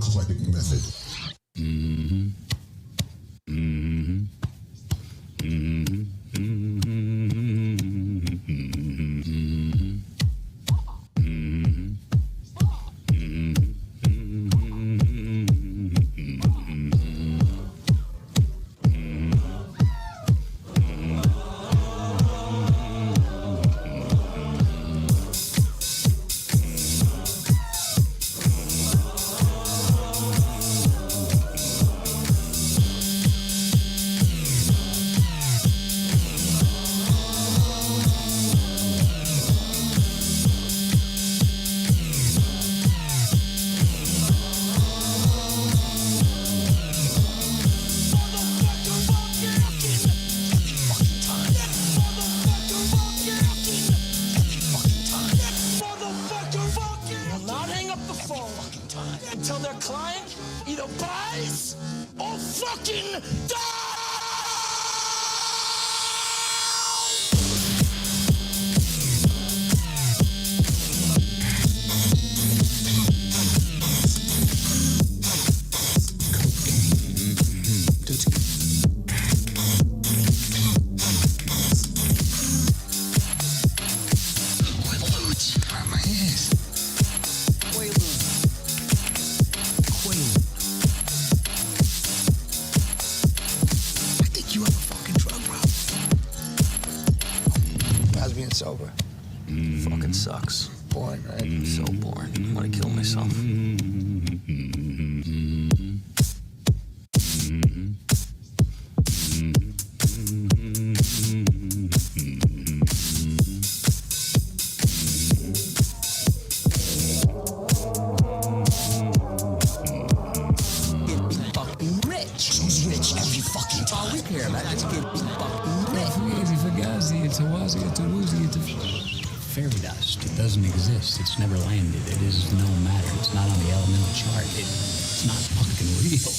eclectic method. Mm-hmm. Mm-hmm. Mm-hmm. Until their client either buys or fucking dies! Sober. Fucking sucks. Boring, right? So boring. I want to kill myself. Get fucking rich. Who's rich every fucking time? All we care about is getting fucking rich. Fairy dust. It doesn't exist. It's never landed. It is no matter. It's not on the elemental chart. It's not fucking real.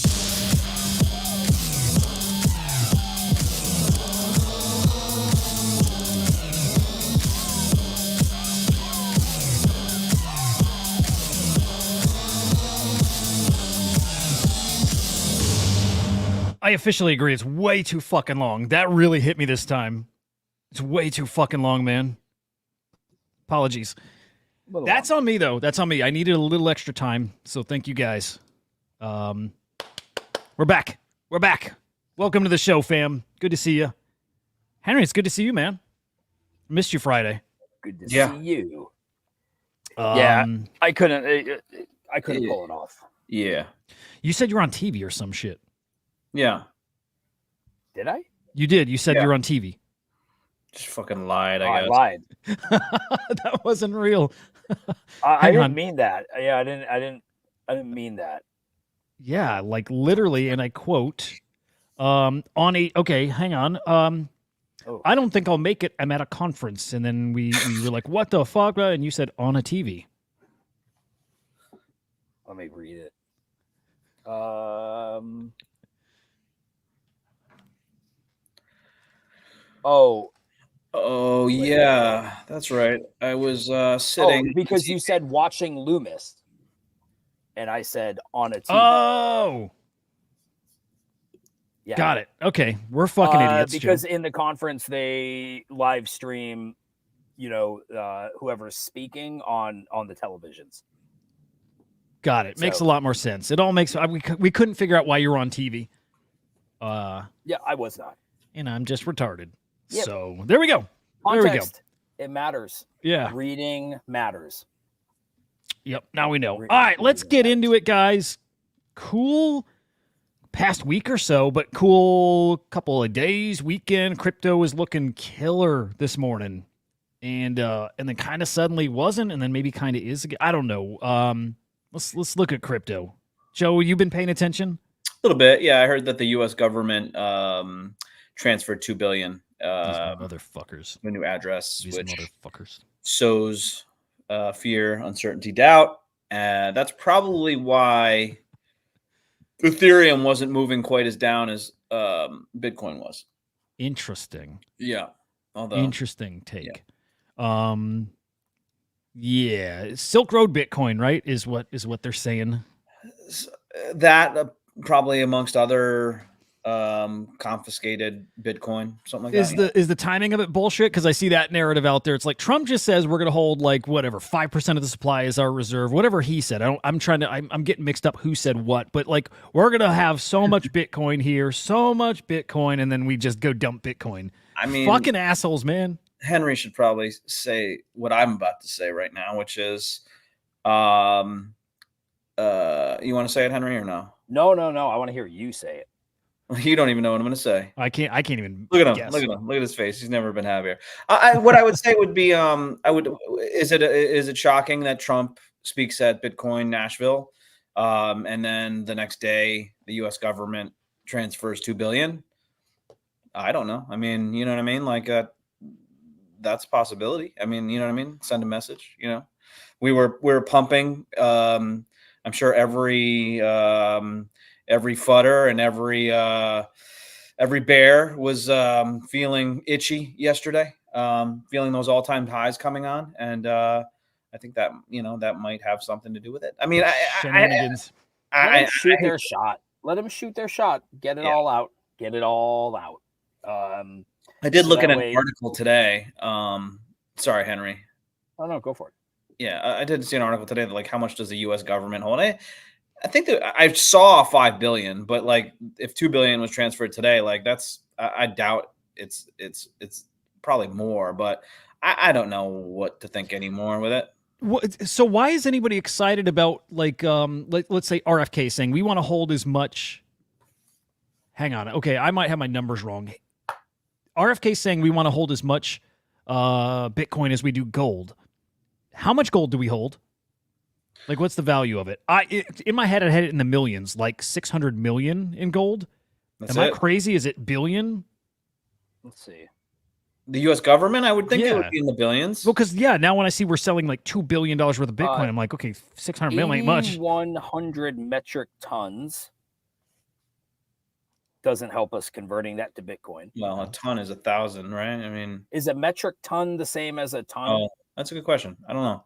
I officially agree. It's way too fucking long. That really hit me this time. It's way too fucking long, man. Apologies. That's on me, though. That's on me. I needed a little extra time, so thank you guys. We're back. We're back. Welcome to the show, fam. Good to see you. Henry, it's good to see you, man. Missed you Friday. Good to see you. Yeah, I couldn't pull it off. Yeah. You said you were on TV or some shit. Yeah. Did I? You did. You said you were on TV. Just fucking lied, I guess. I lied. That wasn't real. I didn't mean that. Yeah, I didn't mean that. Yeah, like literally, and I quote, okay, hang on. I don't think I'll make it. I'm at a conference. And then we were like, what the fuck? And you said on a TV. Let me read it. Oh yeah, that's right. I was sitting because you said watching Loomis, and I said on a TV. Oh, yeah, got it. Okay, we're fucking idiots. Because Joe. in the conference they live stream, whoever's speaking on the televisions. Got it. Makes a lot more sense. It all makes. We couldn't figure out why you were on TV. Yeah, I was not. And I'm just retarded. Yep. So there we go. Context, there we go. It matters. Yeah. Reading matters. Yep. Now we know. All right, let's get into it, guys. Cool past week or so, but cool couple of days, weekend. Crypto was looking killer this morning. And then kind of suddenly wasn't, and then maybe kind of is again. I don't know. Let's look at crypto. Joe, you been paying attention? A little bit. Yeah, I heard that the US government transferred $2 billion. These motherfuckers. The new address, These which motherfuckers sows fear, uncertainty, doubt. That's probably why Ethereum wasn't moving quite as down as Bitcoin was. Interesting. Yeah. Although interesting take. Yeah. Silk Road Bitcoin, right? Is what they're saying. that probably amongst other confiscated Bitcoin, something like that. Is the timing of it bullshit? Because I see that narrative out there. It's like Trump just says we're going to hold like whatever 5% of the supply is our reserve, whatever he said. I'm getting mixed up who said what, but like we're going to have so much Bitcoin here, so much Bitcoin, and then we just go dump Bitcoin. I mean, fucking assholes, man. Henry should probably say what I'm about to say right now, which is, you want to say it, Henry, or no? No. I want to hear you say it. You don't even know what I'm going to say. I can't even look at him. guess. Look at him. Look at his face. He's never been happier. What I would say would be, is it shocking that Trump speaks at Bitcoin Nashville, and then the next day the U.S. government transfers $2 billion? I don't know. I mean, you know what I mean? Like that's a possibility. I mean, you know what I mean? Send a message. You know, we were pumping. I'm sure every footer and every bear was feeling itchy yesterday, feeling those all-time highs coming on, and I think that that might have something to do with it. I mean, shenanigans. Let them shoot their shot. Let them shoot their shot. Get it all out. Get it all out. I did look at an article today. Sorry, Henry. Oh no, go for it. Yeah, I did see an article today that like how much does the U.S. government hold? I think that I saw $5 billion, but like if $2 billion was transferred today, like I doubt it's probably more, but I don't know what to think anymore with it. So why is anybody excited about like let's say RFK saying we want to hold as much? Hang on, okay, I might have my numbers wrong. RFK saying we want to hold as much Bitcoin as we do gold. How much gold do we hold? Like, what's the value of it? In my head, I had it in the millions, like 600 million in gold. Am I crazy? Is it billion? Let's see. The U.S. government, I would think it would be in the billions. Well, because now when I see we're selling like $2 billion worth of Bitcoin, I'm like, okay, 600 million ain't much. 100 metric tons doesn't help us converting that to Bitcoin. Well, a ton is 1,000, right? I mean, is a metric ton the same as a ton? Oh, that's a good question. I don't know.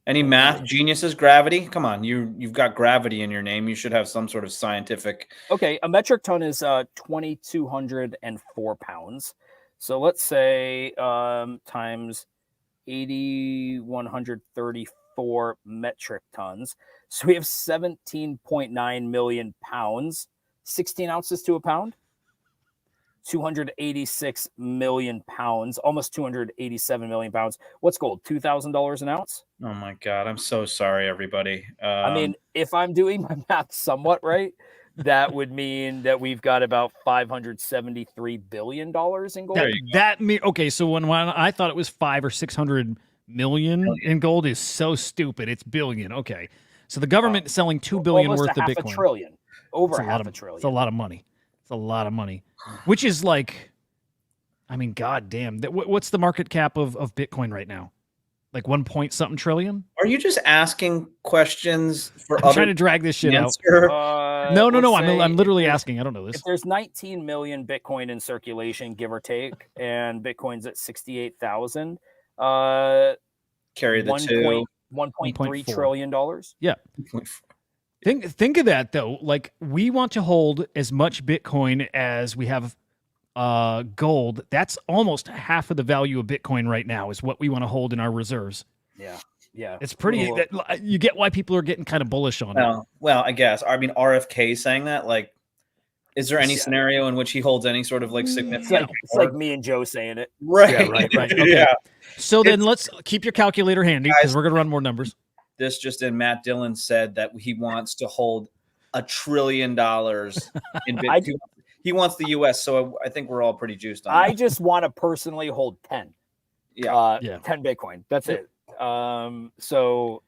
Any math geniuses? Gravity? Come on, you've got gravity in your name. You should have some sort of scientific. Okay, a metric ton is 2,204 pounds. So let's say times 8,134 metric tons. So we have 17.9 million pounds. 16 ounces to a pound. 286 million pounds, almost 287 million pounds. What's gold? $2,000 an ounce? Oh my God. I'm so sorry, everybody. I mean, if I'm doing my math somewhat right, that would mean that we've got about $573 billion in gold. Okay. So when I thought it was 500 or 600 million in gold is so stupid. It's billion. Okay. So the government is selling $2 billion worth of Bitcoin. $500 billion. Over half a trillion. It's a lot of money. It's a lot of money, which is like, I mean, God damn. What's the market cap of Bitcoin right now? Like 1 point something trillion? Are you just asking questions for I'm trying to drag this shit out. No. I'm literally asking. I don't know this. If there's 19 million Bitcoin in circulation, give or take, and Bitcoin's at 68,000, carry the two. $1.3 trillion. Yeah. Think of that though. Like we want to hold as much Bitcoin as we have gold. That's almost half of the value of Bitcoin right now is what we want to hold in our reserves. Yeah. It's pretty. You get why people are getting kind of bullish on it. Well, I guess. I mean, RFK saying that. Like, is there any scenario in which he holds any sort of like significant? It's like me and Joe saying it. Right. Yeah, right. Okay. Yeah. So then let's keep your calculator handy because we're gonna run more numbers. This just in, Matt Dillon said that he wants to hold $1 trillion in Bitcoin. He wants the U.S., so I think we're all pretty juiced on that. I just want to personally hold 10. 10 Bitcoin. That's it. So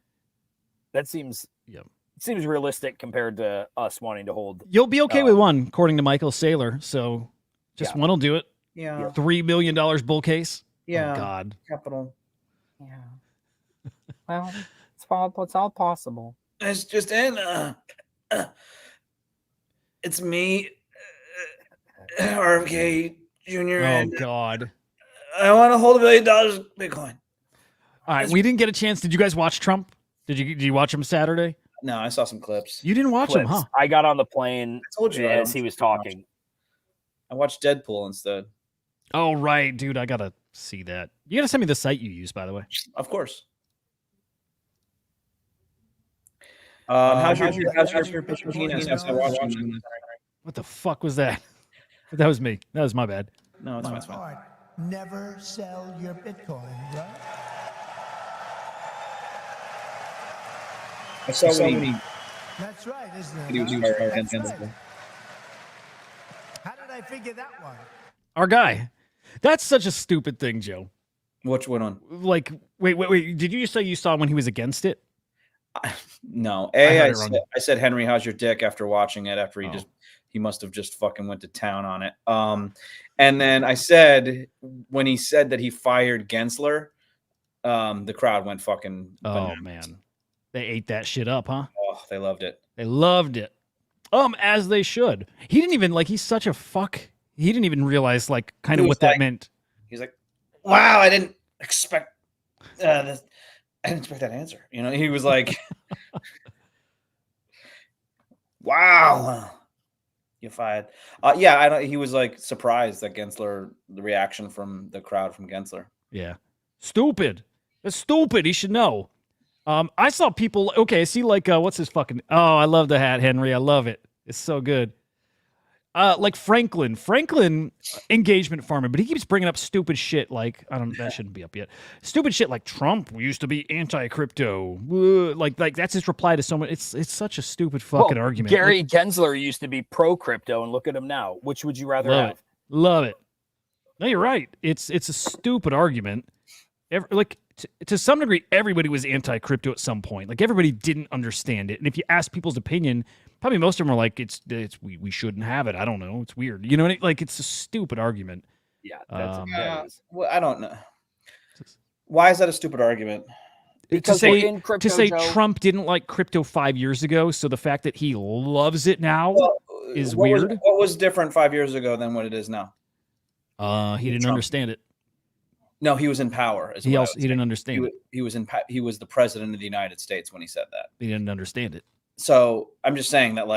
that seems realistic compared to us wanting to hold. You'll be okay with one, according to Michael Saylor. So just one will do it. Yeah. $3 million bull case. Yeah. Oh, God. Capital. Yeah. Well, it's all possible. It's just in. It's me, RFK Jr. Oh, God. I want to hold $1 billion Bitcoin. All right. We didn't get a chance. Did you guys watch Trump? Did you watch him Saturday? No, I saw some clips. You didn't watch them, huh? I got on the plane I told you as he was talking. I watched Deadpool instead. Oh, right, dude. I gotta see that. You gotta send me the site you use, by the way. Of course. How's your penis? What the fuck was that? That was me. That was my bad. No, it's fine. Never sell your Bitcoin, right? I saw when That's right, isn't it? he was That's right. How did I figure that one? Our guy. That's such a stupid thing, Joe. Which one? Like, wait. Did you just say you saw when he was against it? No. I said, Henry, how's your dick after watching it? After he must have just fucking went to town on it. And then I said, when he said that he fired Gensler, the crowd went fucking bananas. Oh, man. They ate that shit up, huh? Oh, they loved it. They loved it. As they should. He didn't even, he's such a fuck. He didn't even realize, kind of what that meant. He's like, wow, I didn't expect this. I didn't expect that answer. You know, he was like, wow, you're fired. He was surprised that Gensler, the reaction from the crowd from Gensler. Yeah. Stupid. That's stupid. He should know. I saw people. Okay. I see what's his fucking. Oh, I love the hat, Henry. I love it. It's so good. Franklin engagement farmer, but he keeps bringing up stupid shit that shouldn't be up yet. Stupid shit like Trump used to be anti-crypto. That's his reply to someone. It's such a stupid fucking argument. Gary Gensler used to be pro-crypto, and look at him now. Which would you rather have? Love it. No, you're right. It's a stupid argument. To some degree, everybody was anti-crypto at some point. Everybody didn't understand it, and if you ask people's opinion, probably most of them are like, we shouldn't have it. I don't know. It's weird. You know what I mean? It's a stupid argument. Yeah. That's well, I don't know. Why is that a stupid argument? Because to say Joe, Trump didn't like crypto 5 years ago, so the fact that he loves it now is weird. What was different 5 years ago than what it is now? He didn't understand it. No, he was in power. He didn't understand it. He was the president of the United States when he said that. He didn't understand it. So I'm just saying that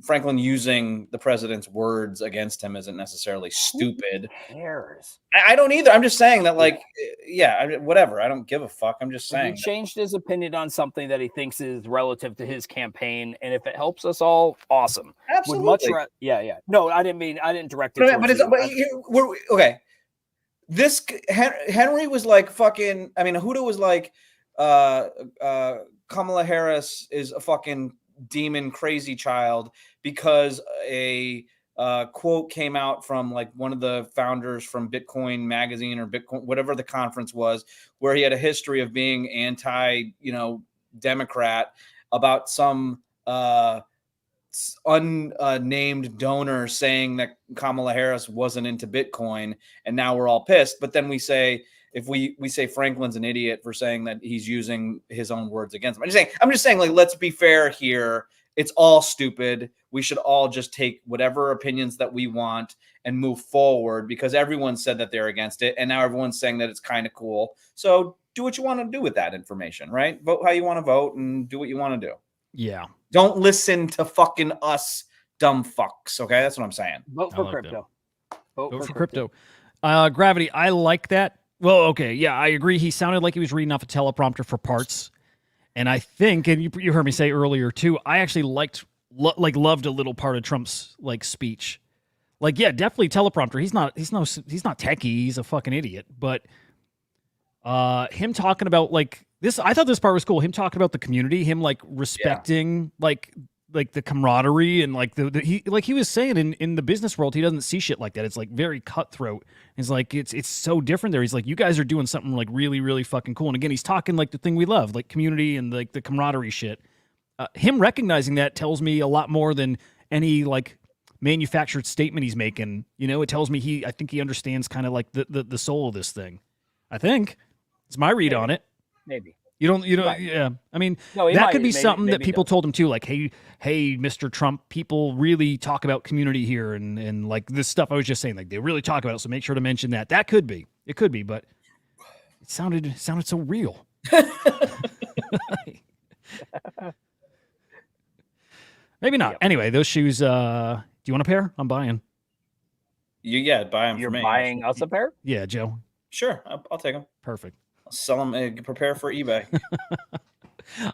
Franklin using the president's words against him isn't necessarily stupid. Who cares? I don't either. I'm just saying that whatever. I don't give a fuck. I'm just saying. He changed his opinion on something that he thinks is relative to his campaign, and if it helps us all, awesome. Absolutely. No, I didn't direct it. We're okay. This Henry was fucking. I mean, Hudah was Kamala Harris is a fucking demon crazy child because a quote came out from one of the founders from Bitcoin magazine or Bitcoin, whatever the conference was, where he had a history of being Democrat about some unnamed donor saying that Kamala Harris wasn't into Bitcoin, and now we're all pissed. But then we say, if we say Franklin's an idiot for saying that he's using his own words against him. I'm just saying, let's be fair here. It's all stupid. We should all just take whatever opinions that we want and move forward because everyone said that they're against it. And now everyone's saying that it's kind of cool. So do what you want to do with that information, right? Vote how you want to vote and do what you want to do. Yeah. Don't listen to fucking us dumb fucks. Okay. That's what I'm saying. Vote for crypto. Vote for crypto. Gravity. I like that. Well, okay, yeah, I agree. He sounded like he was reading off a teleprompter for parts, and I think, and you heard me say earlier too, I actually loved a little part of Trump's speech. Yeah, definitely teleprompter. He's not techie. He's a fucking idiot. But him talking about this, I thought this part was cool. Him talking about the community, him respecting the camaraderie and he was saying in the business world, he doesn't see shit like that. It's very cutthroat. He's it's so different there. He's you guys are doing something really, really fucking cool. And again, he's talking the thing we love, community and the camaraderie shit. Him recognizing that tells me a lot more than any manufactured statement he's making. It tells me I think he understands kind of the soul of this thing. I think it's my read on it. Maybe. You don't, right. Yeah. I mean, that could be something that people told him too. Hey, Mr. Trump, people really talk about community here and this stuff I was just saying, they really talk about it. So make sure to mention that. That could be. It could be, but it sounded so real. Maybe not. Yep. Anyway, those shoes. Do you want a pair? I'm buying. Yeah, buy them You're for me. buying us a pair? Yeah, Joe. Sure, I'll take them. Perfect. I'll sell them. Prepare for eBay.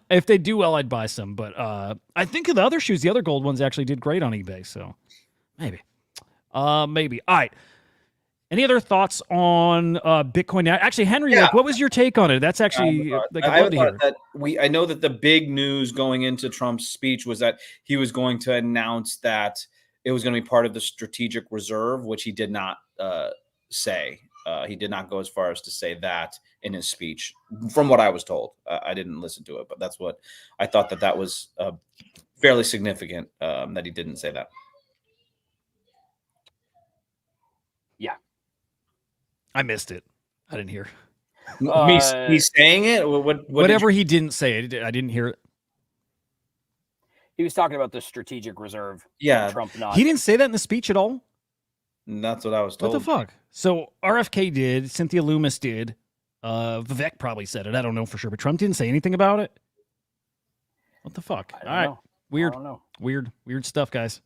If they do well, I'd buy some. But I think the other shoes, the other gold ones, actually did great on eBay. So maybe. Maybe. All right. Any other thoughts on Bitcoin now? Actually, Henry, like, what was your take on it? That's actually like, I'd love to hear. That I know that the big news going into Trump's speech was that he was going to announce that it was going to be part of the strategic reserve, which he did not say. He did not go as far as to say that in his speech, from what I was told. I didn't listen to it, but that's what I thought. That was fairly significant that he didn't say that. Yeah. I missed it. I didn't hear. Me saying it? Whatever he didn't say, I didn't hear it. He was talking about the strategic reserve. Yeah. Trump not. He didn't say that in the speech at all? That's what I was told. What the fuck? So RFK did. Cynthia Loomis did. Vivek probably said it. I don't know for sure. But Trump didn't say anything about it? What the fuck? I don't All right. know. Weird. I don't know. Weird stuff, guys.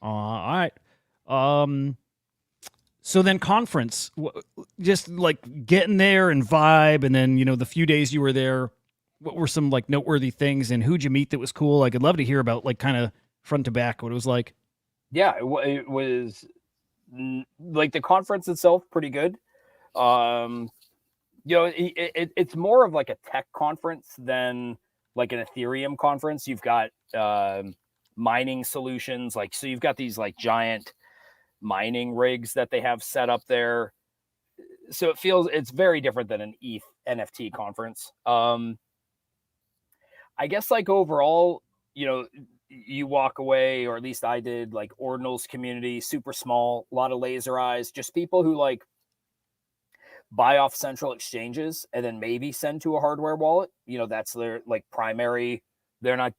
All right. So then conference, just like getting there and vibe, and then, you know, the few days you were there, what were some like noteworthy things, and who'd you meet that was cool? Like, I'd love to hear about, like, kind of front to back what it was like. Yeah, it was like the conference itself pretty good. You know, it's more of like a tech conference than like an Ethereum conference. You've got mining solutions, like, so you've got these like giant mining rigs that they have set up there. So it's very different than an ETH NFT conference. I guess like overall, you know, you walk away, or at least I did, like Ordinals community, super small, a lot of laser eyes, just people who like buy off central exchanges and then maybe send to a hardware wallet. You know, that's their like primary. They're not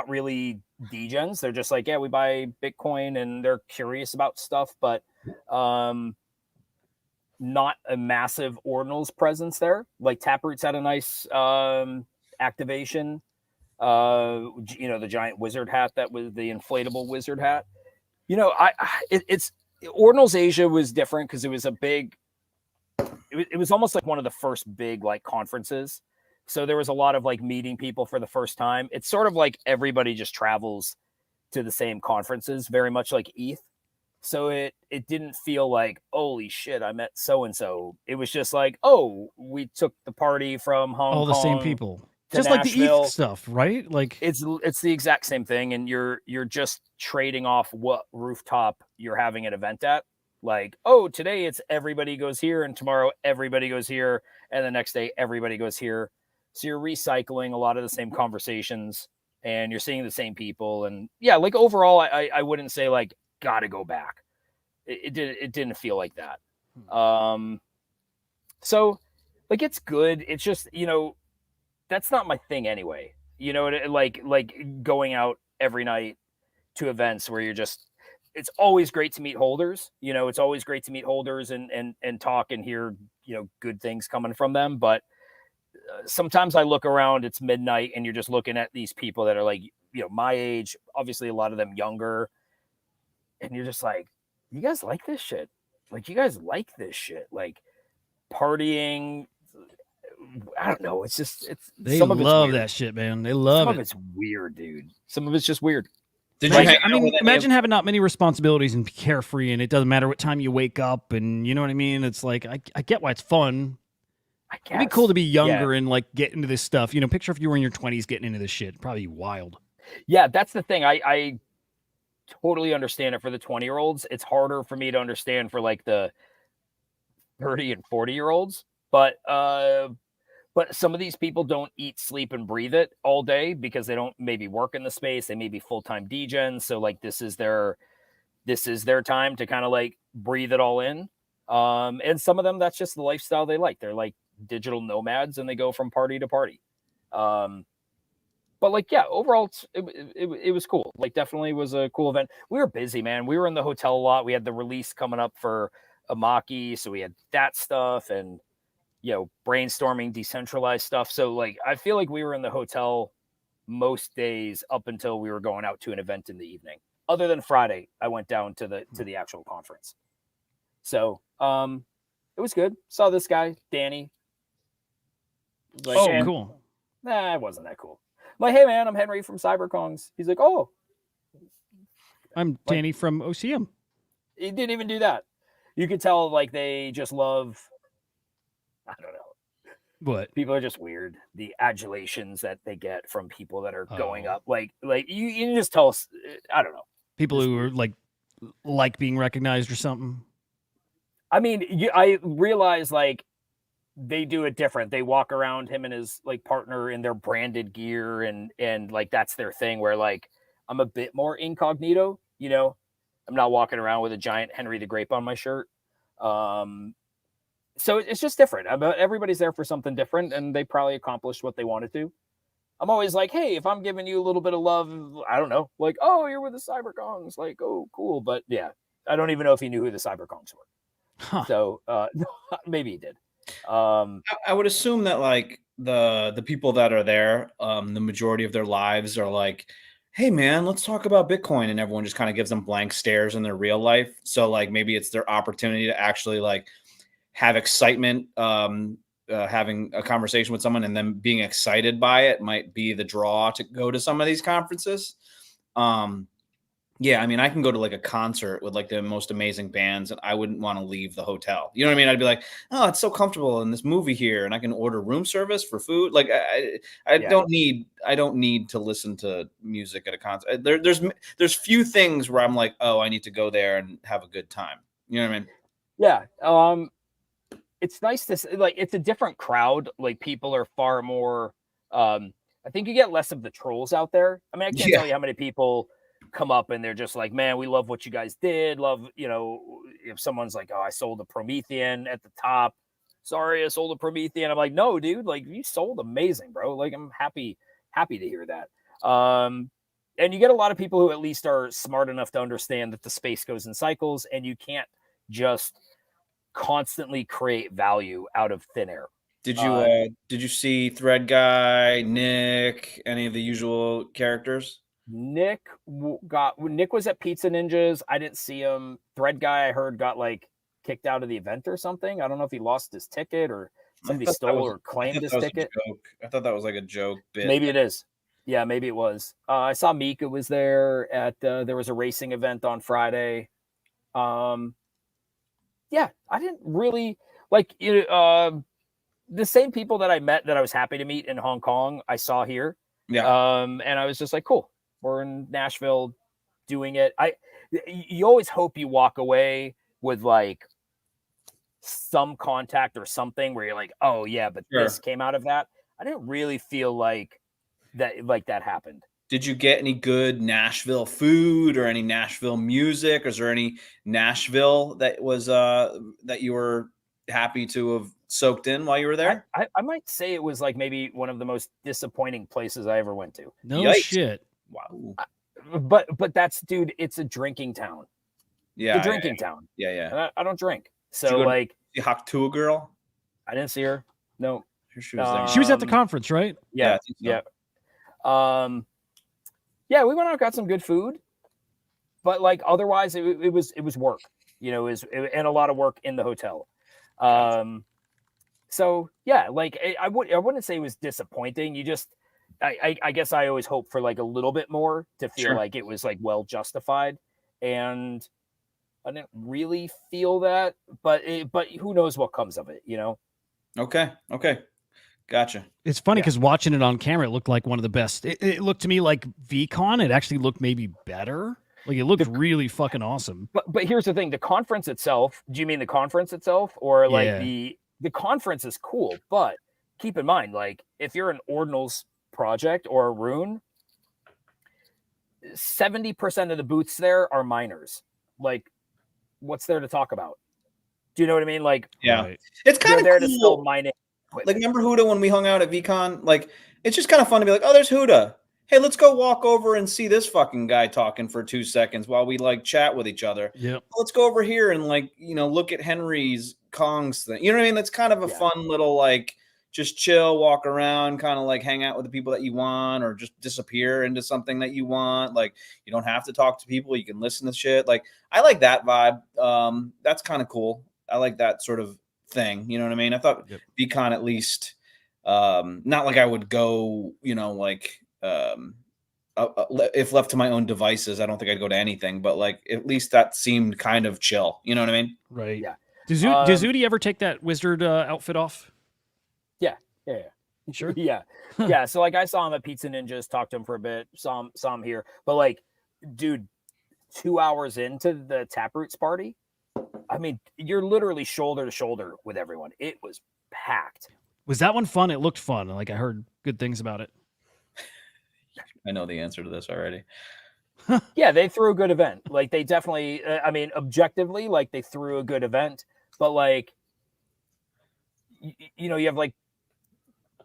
really degens. They're just like, yeah, we buy Bitcoin, and they're curious about stuff, but not a massive Ordinals presence there. Like Taproot's had a nice activation. You know, the giant wizard hat, that was the inflatable wizard hat. You know, it's Ordinals Asia was different because it was a big. It was almost like one of the first big like conferences. So there was a lot of like meeting people for the first time. It's sort of like everybody just travels to the same conferences, very much like ETH. So it didn't feel like, holy shit, I met so-and-so. It was just like, oh, we took the party from Hong Kong. All the same people. Just Nashville. Like the ETH stuff, right? Like it's the exact same thing. And you're just trading off what rooftop you're having an event at. Like, oh, today it's everybody goes here, and tomorrow everybody goes here, and the next day everybody goes here. So you're recycling a lot of the same conversations, and you're seeing the same people. And yeah, like overall, I wouldn't say like gotta go back. It didn't feel like that. So like it's good. It's just, you know, that's not my thing anyway. You know, like going out every night to events where you're just. It's always great to meet holders. You know, it's always great to meet holders and talk and hear, you know, good things coming from them. But sometimes I look around, it's midnight, and you're just looking at these people that are like, you know, my age, obviously a lot of them younger. And you're just like, you guys like this shit? Like, you guys like this shit? Like partying. I don't know. It's just, they love that shit, man. They love it. Some of it's weird, dude. Some of it's just weird. Imagine having not many responsibilities and be carefree, and it doesn't matter what time you wake up, and you know what I mean? It's like, I get why it's fun. I guess. It'd be cool to be younger and like get into this stuff. You know, picture if you were in your 20s getting into this shit. Probably wild. Yeah, that's the thing. I totally understand it for the 20-year-olds. It's harder for me to understand for like the 30 and 40-year-olds. But some of these people don't eat, sleep, and breathe it all day because they don't maybe work in the space. They may be full-time degens. So like this is their time to kind of like breathe it all in. And some of them, that's just the lifestyle they like. They're like digital nomads, and they go from party to party. But like, yeah, overall it was cool. Like definitely was a cool event. We were busy, man. We were in the hotel a lot. We had the release coming up for Amaki. So we had that stuff and, you know, brainstorming decentralized stuff. So like, I feel like we were in the hotel most days up until we were going out to an event in the evening. Other than Friday, I went down to the actual conference. So it was good. Saw this guy, Danny. Like, Oh, cool. Nah, it wasn't that cool. I'm like, hey man, I'm Henry from CyberKongz. He's like, oh, I'm Danny from OCM. he didn't even do that. You could tell like they just love, I don't know. What? People are just weird. The adulations that they get from people that are going Oh. up, like you can just tell us. I don't know. People who are like being recognized or something. I mean, I realize like they do it different. They walk around, him and his like partner, in their branded gear, and like that's their thing. Where like I'm a bit more incognito. You know, I'm not walking around with a giant Henry the Grape on my shirt. So it's just different. Everybody's there for something different, and they probably accomplished what they wanted to. I'm always like, hey, if I'm giving you a little bit of love, I don't know, like, oh, you're with the CyberKongz, like, oh, cool. But yeah, I don't even know if he knew who the CyberKongz were. Huh. So maybe he did. I would assume that like the people that are there, the majority of their lives are like, hey man, let's talk about Bitcoin, and everyone just kind of gives them blank stares in their real life. So like maybe it's their opportunity to actually like have excitement, having a conversation with someone and then being excited by it might be the draw to go to some of these conferences. Yeah, I mean, I can go to like a concert with like the most amazing bands and I wouldn't want to leave the hotel. You know what I mean? I'd be like, oh, it's so comfortable in this movie here, and I can order room service for food. Like I don't need to listen to music at a concert. There's few things where I'm like, oh, I need to go there and have a good time. You know what I mean? Yeah. It's nice to like, it's a different crowd. Like people are far more, I think you get less of the trolls out there. I mean, I can't tell you how many people come up and they're just like, man, we love what you guys did. Love, you know, if someone's like, oh, I sold a Promethean at the top. Sorry, I sold a Promethean. I'm like, no, dude, like you sold amazing, bro. Like I'm happy to hear that. And you get a lot of people who at least are smart enough to understand that the space goes in cycles and you can't just constantly create value out of thin air. Did you see Thread Guy, Nick, any of the usual characters? Nick was at Pizza Ninjas. I didn't see him. Thread Guy, I heard, got like kicked out of the event or something. I don't know if he lost his ticket or somebody stole or claimed his ticket. I thought that was like a joke bit. Maybe it is. Yeah, maybe it was. I saw Mika was there at there was a racing event on Friday. Yeah, I didn't really like the same people that I met that I was happy to meet in Hong Kong, I saw here. Yeah. And I was just like, cool. We're in Nashville doing it. You always hope you walk away with like some contact or something where you're like, oh yeah, but this came out of that. I didn't really feel like that happened. Did you get any good Nashville food or any Nashville music? Or is there any Nashville that was that you were happy to have soaked in while you were there? I might say it was like maybe one of the most disappointing places I ever went to. No Yikes. shit. Wow. But that's, dude, it's a drinking town. Yeah. It's a drinking town. Yeah. I don't drink. So like the Haktua girl? I didn't see her. No. She was there. She was at the conference, right? Yeah. I think so. Yeah. Yeah, we went out and got some good food, but like otherwise it was work, you know, and a lot of work in the hotel. So yeah, like I wouldn't say it was disappointing. You just, I guess I always hope for like a little bit more to feel like it was like well justified, and I didn't really feel that, but who knows what comes of it, you know? Okay. Gotcha. It's funny because watching it on camera, it looked like one of the best. It looked to me like VCon. It actually looked maybe better. Like it looked really fucking awesome. But here's the thing: the conference itself. Do you mean the conference itself, or like the conference is cool? But keep in mind, like if you're an Ordinals project or a Rune, 70% of the booths there are minors. Like, what's there to talk about? Do you know what I mean? Like, It's kind of there cool. to sell mining. Like, remember Hudah when we hung out at VCon? Like, it's just kind of fun to be like, oh, there's Hudah. Hey, let's go walk over and see this fucking guy talking for 2 seconds while we like chat with each other. Yep. Let's go over here and like, you know, look at Henry's Kongz thing. You know what I mean? That's kind of a fun little like, just chill, walk around, kind of like hang out with the people that you want, or just disappear into something that you want. Like, you don't have to talk to people. You can listen to shit. Like, I like that vibe. That's kind of cool. I like that sort of thing. You know what I mean? I thought VCon at least, not like I would go, you know, like, if left to my own devices, I don't think I'd go to anything, but like, at least that seemed kind of chill. You know what I mean? Right. Yeah. Does Udi ever take that wizard outfit off? Yeah. Sure. Yeah. Yeah. So like I saw him at Pizza Ninjas, talked to him for a bit, saw him here. But like, dude, 2 hours into the Taproots party, I mean, you're literally shoulder to shoulder with everyone. It was packed. Was that one fun? It looked fun. Like, I heard good things about it. I know the answer to this already. Yeah, they threw a good event. Like, they definitely, I mean, objectively, like, they threw a good event. But like, you know, you have like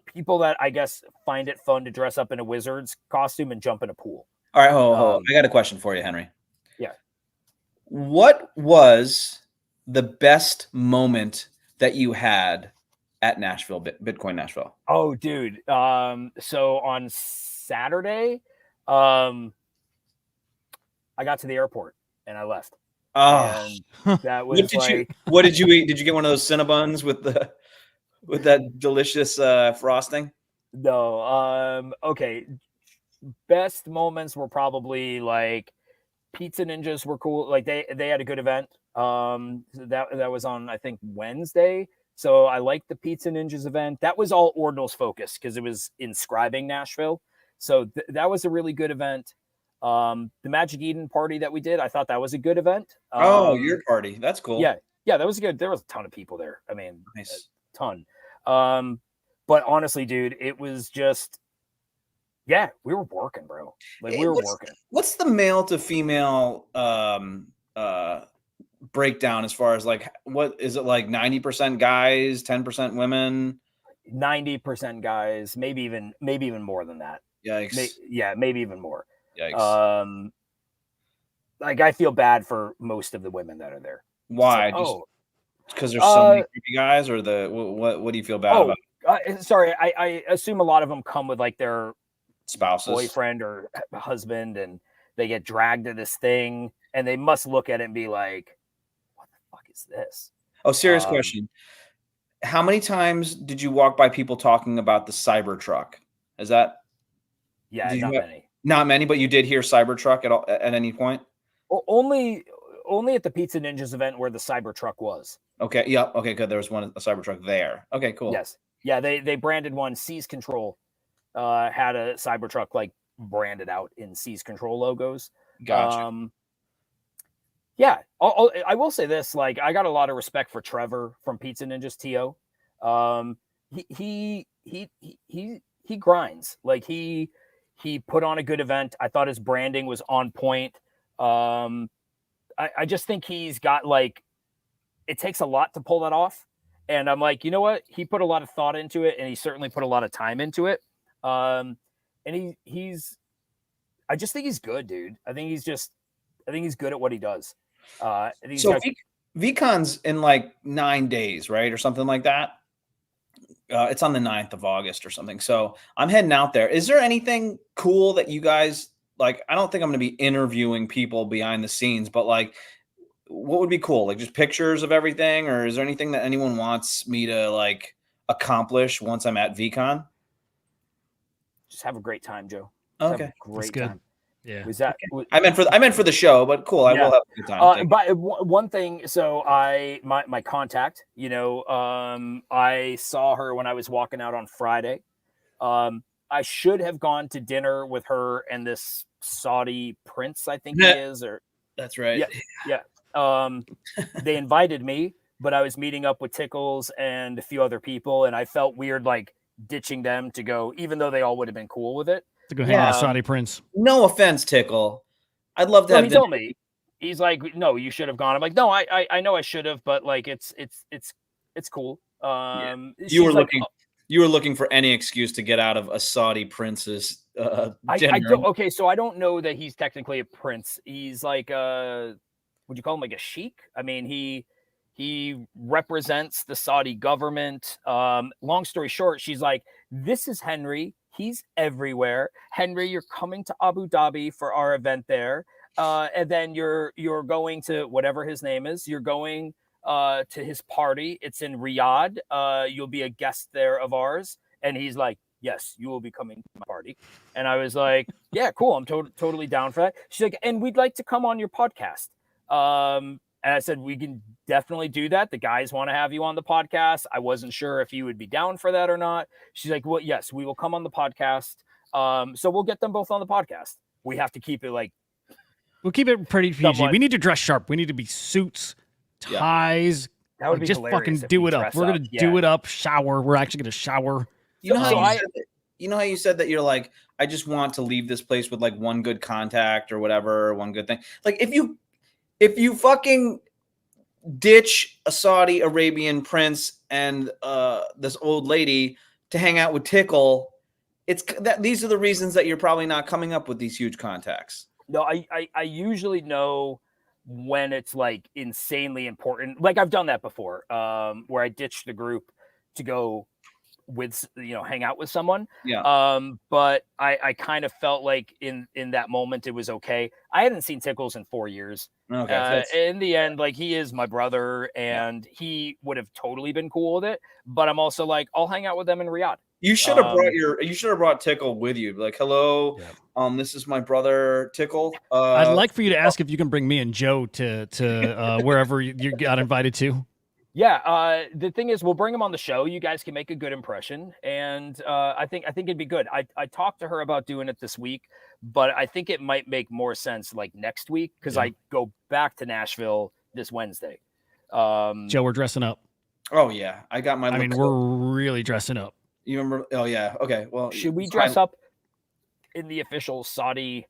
people that I guess find it fun to dress up in a wizard's costume and jump in a pool. All right, hold on. I got a question for you, Henry. Yeah. What was the best moment that you had at Nashville, Bitcoin Nashville? Oh, dude. So on Saturday, I got to the airport and I left. Oh, and that was what did you eat? Did you get one of those Cinnabons with that delicious frosting? No. Okay. Best moments were probably like Pizza Ninjas were cool. Like they had a good event. That was on, I think, Wednesday. So I liked the Pizza Ninjas event. That was all Ordinals focused because it was inscribing Nashville. So that was a really good event. The Magic Eden party that we did, I thought that was a good event. Your party. That's cool. Yeah, that was good. There was a ton of people there. I mean, nice. A ton. But honestly, dude, it was just, yeah, we were working, bro. Like, we were working. What's the male to female breakdown as far as like, what is it, like 90% guys, 10% women? 90% guys, maybe even more than that. Yikes. Maybe even more. Yikes. Like, I feel bad for most of the women that are there. Why? Like, just because there's so many creepy guys, or what do you feel bad about? Sorry, I assume a lot of them come with like their spouses, boyfriend or husband, and they get dragged to this thing, and they must look at it and be like, "What the fuck is this?" Oh, serious question. How many times did you walk by people talking about the Cybertruck? Is that? Yeah, not many. Not many, but you did hear Cybertruck at any point? Well, only at the Pizza Ninjas event where the Cybertruck was. Okay. Yeah. Okay. Good. There was a Cybertruck there. Okay. Cool. Yes. Yeah. They branded one. Seize Control had a Cybertruck like branded out in Seize Control logos. Gotcha. Yeah. I will say this. Like, I got a lot of respect for Trevor from Pizza Ninjas TO. He grinds. Like, he put on a good event. I thought his branding was on point. I just think he's got, like, it takes a lot to pull that off. And I'm like, you know what? He put a lot of thought into it, and he certainly put a lot of time into it. And I just think he's good, dude. I think he's good at what he does. So VCon's in like 9 days, right? Or something like that. It's on the 9th of August or something. So I'm heading out there. Is there anything cool that you guys like? I don't think I'm going to be interviewing people behind the scenes, but like, what would be cool? Like, just pictures of everything, or is there anything that anyone wants me to like accomplish once I'm at VCon? Just have a great time, Joe. Okay, great time. Yeah. Was that? I meant for the show, but cool. I will have a good time. But one thing, so my contact, you know, I saw her when I was walking out on Friday. I should have gone to dinner with her and this Saudi prince, I think he is, or that's right. Yeah. They invited me, but I was meeting up with Tickles and a few other people, and I felt weird like ditching them to go, even though they all would have been cool with it. To go hang out with Saudi prince. No offense, Tickle. I'd love to have. He told me, he's like, no, you should have gone. I'm like, no, I know I should have, but like, it's cool. You were looking for any excuse to get out of a Saudi prince's dinner. Okay, so I don't know that he's technically a prince. He's like would you call him like a sheik? I mean, He represents the Saudi government. Long story short, she's like, this is Henry. He's everywhere. Henry, you're coming to Abu Dhabi for our event there. And then you're going to whatever his name is. You're going to his party. It's in Riyadh. You'll be a guest there of ours. And he's like, yes, you will be coming to my party. And I was like, yeah, cool. I'm totally down for that. She's like, and we'd like to come on your podcast. And I said, we can definitely do that. The guys want to have you on the podcast. I wasn't sure if you would be down for that or not. She's like, well, yes, we will come on the podcast. So we'll get them both on the podcast. We have to keep it like, we'll keep it pretty PG. We need to dress sharp. We need to be suits, ties. That would be just fucking do it up. We're going to do it up, shower. We're actually going to shower. You know how you said that you're like, I just want to leave this place with like one good contact or whatever, one good thing. Like if you fucking ditch a Saudi Arabian prince and this old lady to hang out with Tickle, it's that these are the reasons that you're probably not coming up with these huge contacts. No, I usually know when it's like insanely important. Like I've done that before, where I ditched the group to go with, hang out with someone. Yeah. But I kind of felt like in that moment, it was okay. I hadn't seen Tickles in 4 years. Okay. In the end, like he is my brother and he would have totally been cool with it. But I'm also like, I'll hang out with them in Riyadh. You should have brought Tickle with you. Like, hello, this is my brother Tickle. I'd like for you to ask if you can bring me and Joe to wherever you got invited to. Yeah, the thing is, we'll bring him on the show. You guys can make a good impression, and I think it'd be good. I talked to her about doing it this week, but I think it might make more sense like next week because I go back to Nashville this Wednesday. Joe, we're dressing up. Oh yeah, I got my. We're really dressing up. You remember? Oh yeah. Okay. Well, should we dress up in the official Saudi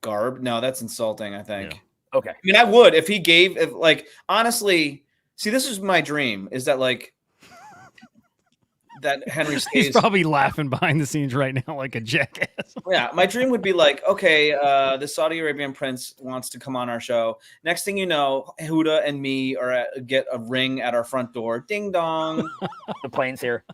garb? No, that's insulting. I think. Yeah. Okay. I mean, I would if he gave. If like honestly. See, this is my dream, is that like that Henry stays. He's probably laughing behind the scenes right now like a jackass. Yeah, my dream would be like, okay, the Saudi Arabian prince wants to come on our show. Next thing you know, Hudah and me get a ring at our front door. Ding dong. The plane's here.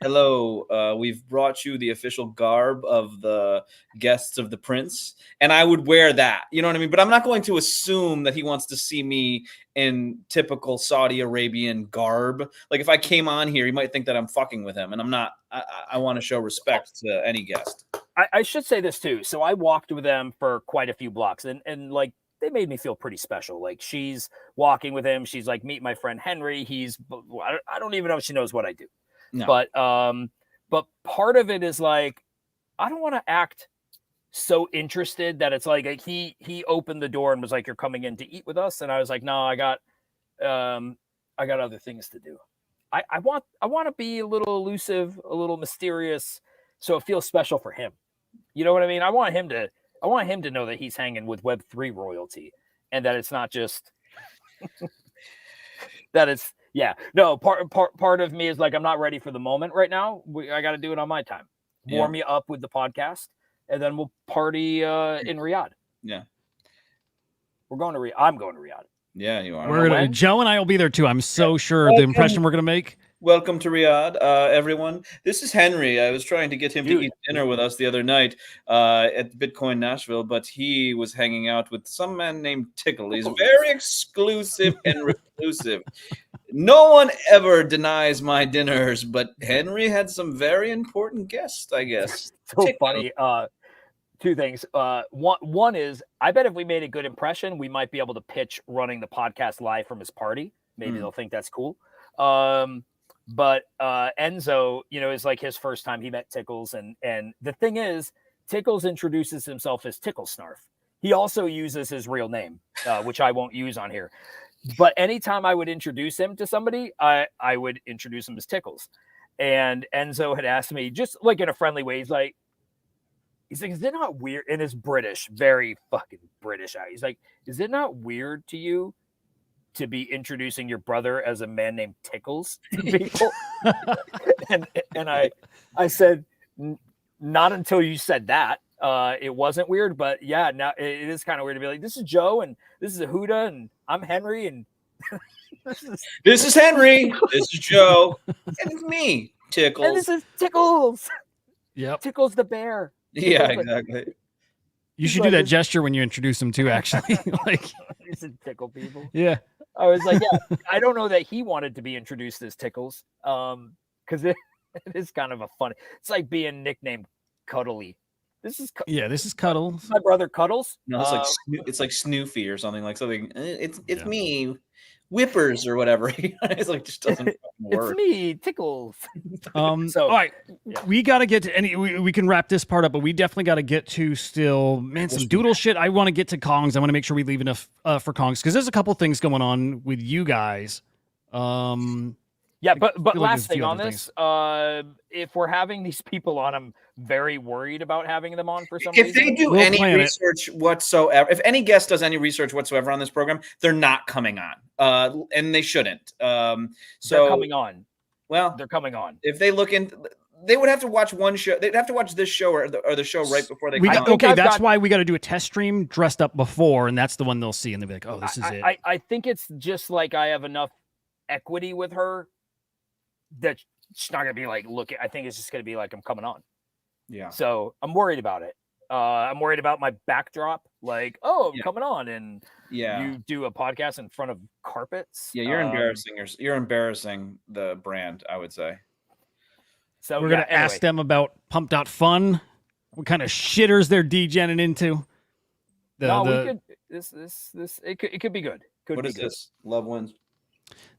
Hello, we've brought you the official garb of the guests of the prince. And I would wear that, you know what I mean? But I'm not going to assume that he wants to see me in typical Saudi Arabian garb. Like if I came on here, he might think that I'm fucking with him. And I'm not. I want to show respect to any guest. I should say this too. So I walked with them for quite a few blocks and like, they made me feel pretty special. Like she's walking with him. She's like, meet my friend Henry. I don't even know if she knows what I do. No. But part of it is like, I don't want to act so interested that it's like he opened the door and was like, you're coming in to eat with us. And I was like, no, I got other things to do. I want to be a little elusive, a little mysterious. So it feels special for him. You know what I mean? I want him to know that he's hanging with Web3 royalty and that it's not just that it's, yeah, no, part of me is like, I'm not ready for the moment right now. I got to do it on my time. Warm me up with the podcast, and then we'll party in Riyadh. Yeah. I'm going to Riyadh. Yeah, you are. Joe and I will be there too. I'm so sure the impression we're going to make. Welcome to Riyadh, everyone. This is Henry. I was trying to get him to eat dinner with us the other night at Bitcoin Nashville, but he was hanging out with some man named Tickle. He's very exclusive and reclusive. No one ever denies my dinners, but Henry had some very important guests, I guess. So funny. Two things. One is, I bet if we made a good impression, we might be able to pitch running the podcast live from his party. Maybe they'll think that's cool. But Enzo, is like his first time he met Tickles. And the thing is, Tickles introduces himself as Tickle Snarf. He also uses his real name, which I won't use on here. But anytime I would introduce him to somebody, I would introduce him as Tickles. And Enzo had asked me, just like in a friendly way, he's like, is it not weird? And it's British, very fucking British. He's like, is it not weird to you to be introducing your brother as a man named Tickles to people? and I said, not until you said that. It wasn't weird, but yeah, now it is kind of weird to be like, this is Joe and this is a Hudah and I'm Henry and This is Henry. This is Joe. And it's me, Tickles. And this is Tickles. Yep. Tickles the bear. Yeah, exactly. You should do that gesture when you introduce him too, actually. Like, He said tickle people. yeah. I was like, yeah, I don't know that he wanted to be introduced as Tickles. Because it is kind of a funny. It's like being nicknamed Cuddly. This is This is Cuddles. my brother Cuddles. No, it's like Snoofy or something like something. It's Yeah. me, Whippers or whatever. It's like just doesn't work. It's me, Tickles. All right, we got to get to we can wrap this part up, but we definitely got to get to still, man, some doodle shit. I want to get to Kongs. I want to make sure we leave enough for Kongs because there's a couple things going on with you guys. Yeah, but like last there's a few thing on other this, if we're having these people on, I'm very worried about having them on for some If reason. they do We'll any plan it. research whatsoever, if any guest does any research whatsoever on this program, they're not coming on, and they shouldn't. So They're coming on. Well, They're coming on. if they look in, they would have to watch one show. They'd have to watch this show or the show right before they. Come on. Okay, I've that's got- why we got to do a test stream dressed up before, and that's the one they'll see, and they'll be like, "Oh, this is it." I think it's just like I have enough equity with her that she's not gonna be like, look. I think it's just gonna be like I'm coming on. Yeah. So I'm worried about it. I'm worried about my backdrop. Like, oh, I'm Yeah. coming on, and Yeah. you do a podcast in front of carpets. Yeah, you're embarrassing. You're embarrassing the brand, I would say. So We're gonna ask them about Pump.Fun. What kind of shitters they're degenning into? We could. This it could be good. Could What be is good. this? Love wins.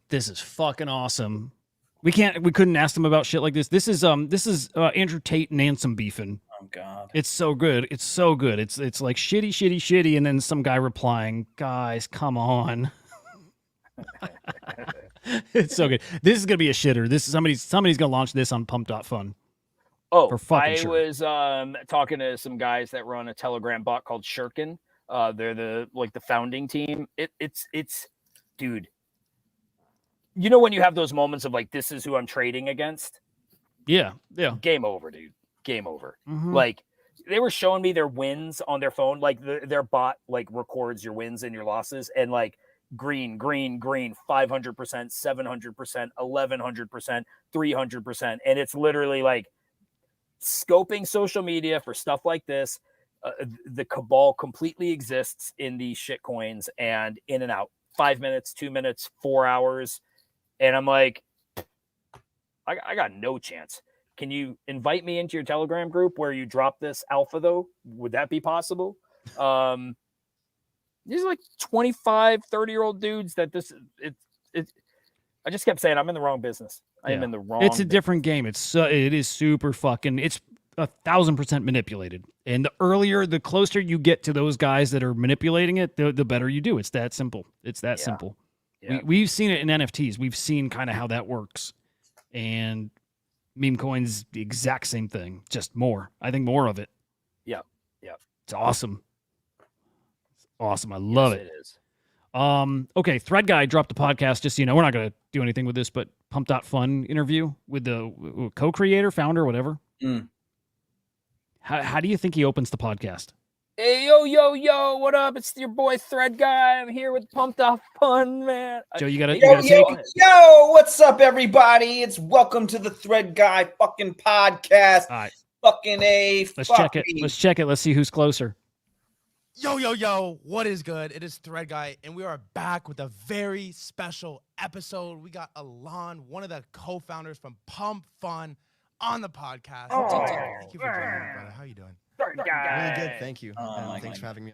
This is fucking awesome. We couldn't ask them about shit like this. This is Andrew Tate and Ansem beefing. Oh God. It's so good. It's so good. It's like shitty, and then some guy replying, "Guys, come on." It's so good. This is gonna be a shitter. This is somebody's gonna launch this on Pump.Fun. Oh, for fucking I sure. was talking to some guys that run a Telegram bot called Shirkin. They're the founding team. It's dude. You know when you have those moments of like, this is who I'm trading against? Yeah. Game over, dude. Game over. Mhm. Like they were showing me their wins on their phone. Like their bot like records your wins and your losses, and like green, 500%, 700%, 1100%, 300%, and it's literally like scoping social media for stuff like this. The cabal completely exists in these shit coins and in and out. 5 minutes, 2 minutes, 4 hours. And I'm like, I got no chance. Can you invite me into your Telegram group where you drop this alpha, though? Would that be possible? These are like 25, 30-year-old dudes that I just kept saying I'm in the wrong business. I am in the wrong It's a different game. It is super fucking. It's 1,000% manipulated. And the closer you get to those guys that are manipulating it, the better you do. It's that simple. It's that simple. Yeah. We've seen it in NFTs. We've seen kind of how that works. And meme coins, the exact same thing, just more. I think more of it. Yeah. It's awesome. It's awesome. I love Yes, it. It is. Okay, Thread Guy dropped the podcast. Just so you know, we're not going to do anything with this, but Pump.Fun interview with the co-creator, founder, whatever. Mm. How do you think he opens the podcast? Hey, yo, what up? It's your boy Thread Guy. I'm here with Pumped Off Fun, man. Joe, you got to Yo, take it. yo, what's up, everybody? It's welcome to the Thread Guy fucking podcast. All right, Fucking A. let's fuck check it. me. Let's check it. Let's see who's closer. Yo, what is good? It is Thread Guy, and we are back with a very special episode. We got Alon, one of the co-founders from Pump Fun, on the podcast. Oh, Thank you for joining me, brother. How you doing? Thread Guy. Really good, thank you. Oh, And my thanks God. for having me.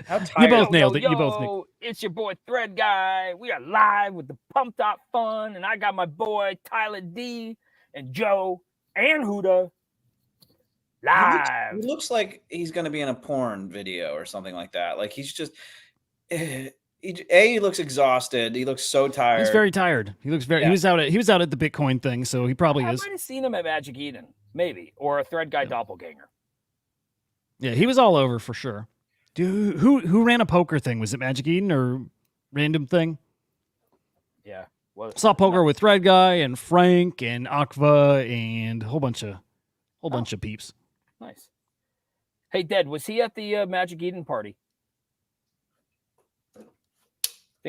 How You tired? both nailed it. You both nailed It's your boy Thread Guy. We are live with the Pumped Up Fun, and I got my boy Tyler D and Joe and Hudah live. He looks like he's going to be in a porn video or something like that. Like he's just, he looks exhausted. He looks so tired. He's very tired. He looks very. Yeah. He was out at the Bitcoin thing, so he probably I is. might have seen him at Magic Eden, maybe, or a Thread Guy doppelganger. Yeah, he was all over for sure. Dude, who ran a poker thing? Was it Magic Eden or random thing? Yeah. Well, Saw poker with Thread Guy and Frank and Aqua and a whole bunch of peeps. Nice. Hey, Dad, was he at the Magic Eden party?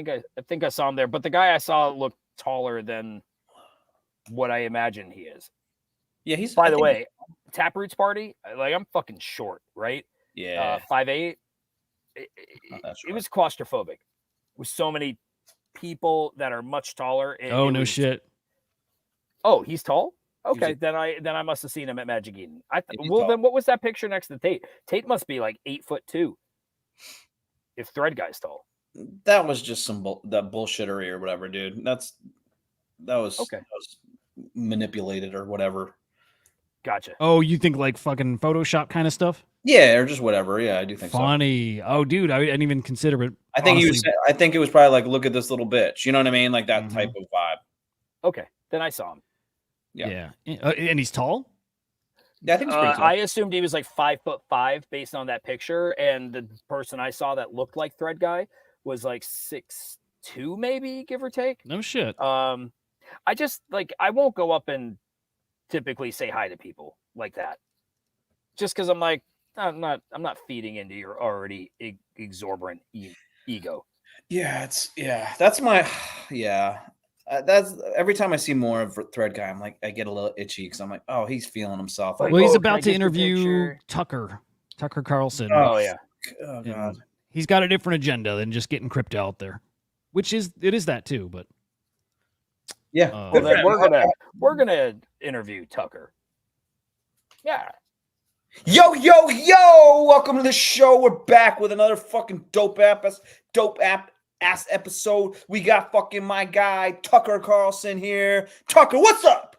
think I saw him there, but the guy I saw looked taller than what I imagine he is. Yeah, he's. By the way, Taproot's party, like I'm fucking short, right? Yeah, 5'8". It was claustrophobic with so many people that are much taller. Oh, no shit. Oh, he's tall? Okay, then I must have seen him at Magic Eden. Then what was that picture next to Tate? Tate must be like 8'2". If Thread Guy's tall. That was just some that bullshittery or whatever, dude. That was manipulated or whatever. Gotcha. Oh, you think like fucking Photoshop kind of stuff? Yeah, or just whatever. Yeah, I do think Funny. so. Oh, dude, I didn't even consider it. I think I think it was probably like, look at this little bitch. You know what I mean? Like that type of vibe. Okay, then I saw him. Yeah. And he's tall? Yeah, I think he's pretty tall. I assumed he was like 5'5" based on that picture, and the person I saw that looked like Thread Guy was like 6'2", maybe, give or take. No shit. I just like I won't go up and typically say hi to people like that, just because I'm like I'm not feeding into your already exorbitant ego. Yeah, that's my that's every time I see more of Thread Guy, I'm like, I get a little itchy because I'm like, oh, he's feeling himself. Well, he's about to interview Tucker Carlson. Oh yeah. Oh god. He's got a different agenda than just getting crypto out there, which is that too. But yeah, well, then we're gonna interview Tucker. Yeah. Yo! Welcome to the show. We're back with another fucking dope ass episode. We got fucking my guy Tucker Carlson here. Tucker, what's up?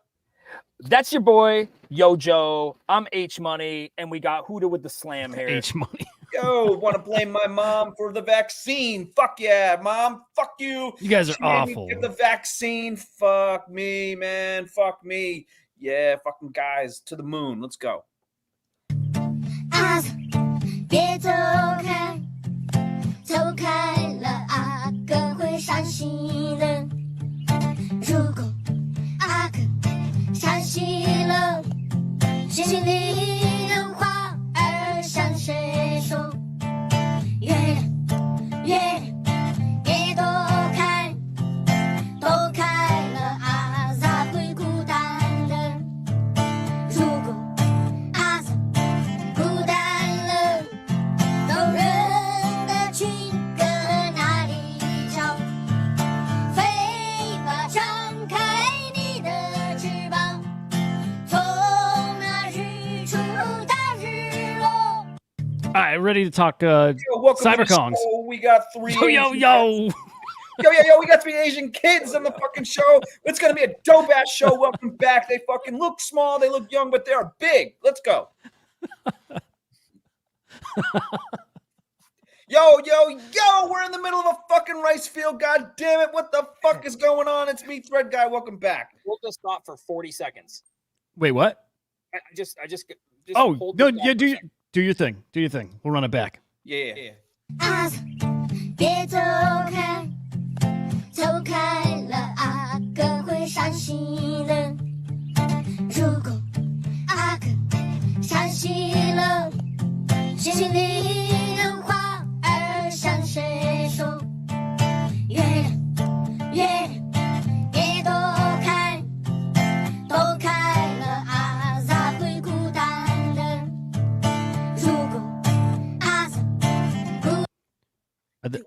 That's your boy Yo Joe. I'm H Money, and we got Hudah with the slam here. H Money. Yo, want to blame my mom for the vaccine? Fuck yeah, mom. Fuck you. You guys are She made me awful. get the vaccine. Fuck me, man. Fuck me. Yeah, fucking guys, to the moon. Let's go. 别走开，走开了阿哥会伤心的。如果阿哥伤心了，心里的话儿向谁说？月亮，月亮，别躲开，躲开了阿咋会孤单的？如果阿咋孤单了，动人的情歌哪里找？飞吧，张开你的翅膀，从那日出到日落。 All right, ready to talk Welcome to the CyberKongz. show. We got three. Yo. Yo, we got three Asian kids on the fucking show. It's going to be a dope ass show. Welcome back. They fucking look small. They look young, but they are big. Let's go. Yo. We're in the middle of a fucking rice field. God damn it. What the fuck is going on? It's me, Thread Guy. Welcome back. We'll just stop for 40 seconds. Wait, what? I just Oh, hold no, this yeah, down for a second. do your thing. Do your thing. We'll run it back. Yeah. 阿子，别走开，走开了阿哥会伤心的。如果阿哥伤心了，心里的话儿向谁说？月亮，月亮，别躲开，躲开了阿咋会孤单的？如果阿咋。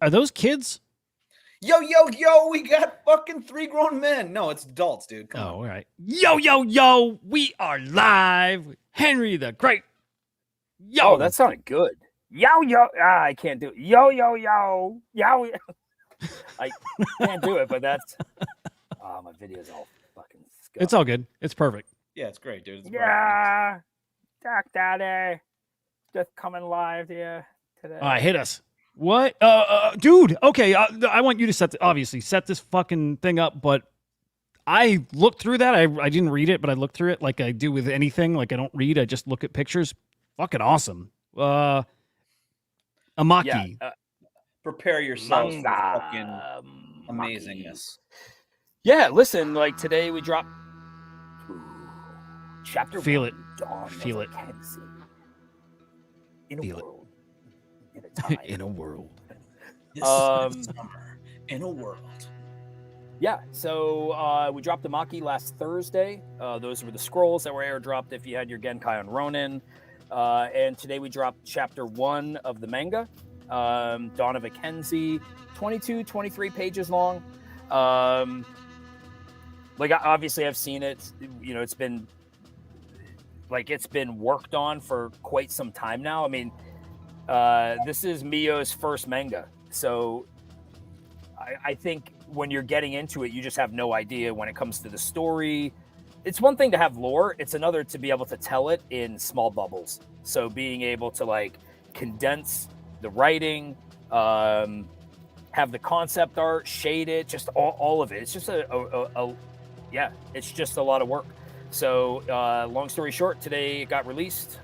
Are those kids? Yo. We got fucking three grown men. No, it's adults, dude. Come on. Oh, all right. Yo. We are live. Henry the Great. Yo. Oh, that sounded good. Yo. I can't do it. Yo. I can't do it, but that's. Oh, my video's all fucking. Scuffed. It's all good. It's perfect. Yeah, it's great, dude. It's Yeah, Doc Daddy, just coming live here today. All right, hit us. What? Dude, okay, I want you to set this fucking thing up, but I looked through that. I didn't read it, but I looked through it like I do with anything. Like I don't read, I just look at pictures. Fucking awesome. Amaki. Yeah, Prepare yourselves for Manga. fucking amazingness. Yeah, listen, like today we dropped chapter Feel 1, it. Dawn Feel of it. Kenzie. In a Feel it. world, in a time. In a world. This Um, summer in a world. Yeah, so we dropped the Maki last Thursday. Those were the scrolls that were airdropped if you had your Genkai on Ronin. And today we dropped chapter 1 of the manga, Dawn of a Kenzie, 22, 23 pages long. Like, obviously I've seen it. You know, it's been worked on for quite some time now. I mean, this is Mio's first manga. So I think when you're getting into it, you just have no idea when it comes to the story. It's one thing to have lore. It's another to be able to tell it in small bubbles. So being able to like condense the writing, have the concept art, shade it, just all of it. It's just it's just a lot of work. So long story short, today it got released.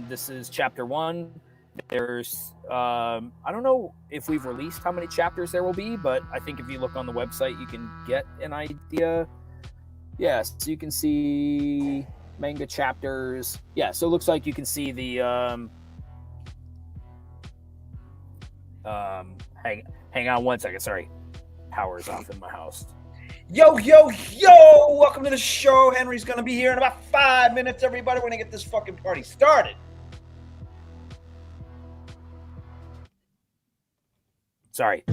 This is chapter 1. There's I don't know if we've released how many chapters there will be, but I think if you look on the website, you can get an idea. Yeah, so you can see manga chapters. Yeah, so it looks like you can see the hang on one second. Sorry, power's off in my house. Yo, yo, yo! Welcome to the show. Henry's gonna be here in about 5 minutes, everybody. We're gonna get this fucking party started. Sorry.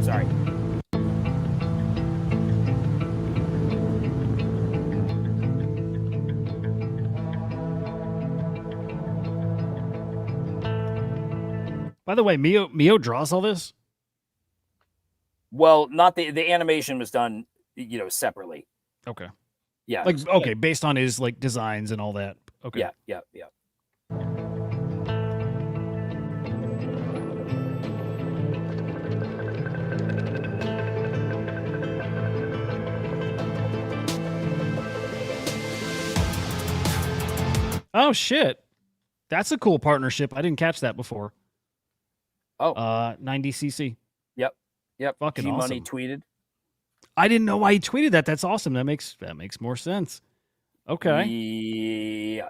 By the way, Mio draws all this? Well, not the animation was done, you know, separately. Okay. Yeah. Like, okay, based on his like designs and all that. Okay. Yeah. Oh shit. That's a cool partnership. I didn't catch that before. Oh. 90cc. Yep. Fucking G-Money awesome. tweeted. I didn't know why he tweeted that. That's awesome. That makes more sense. Okay.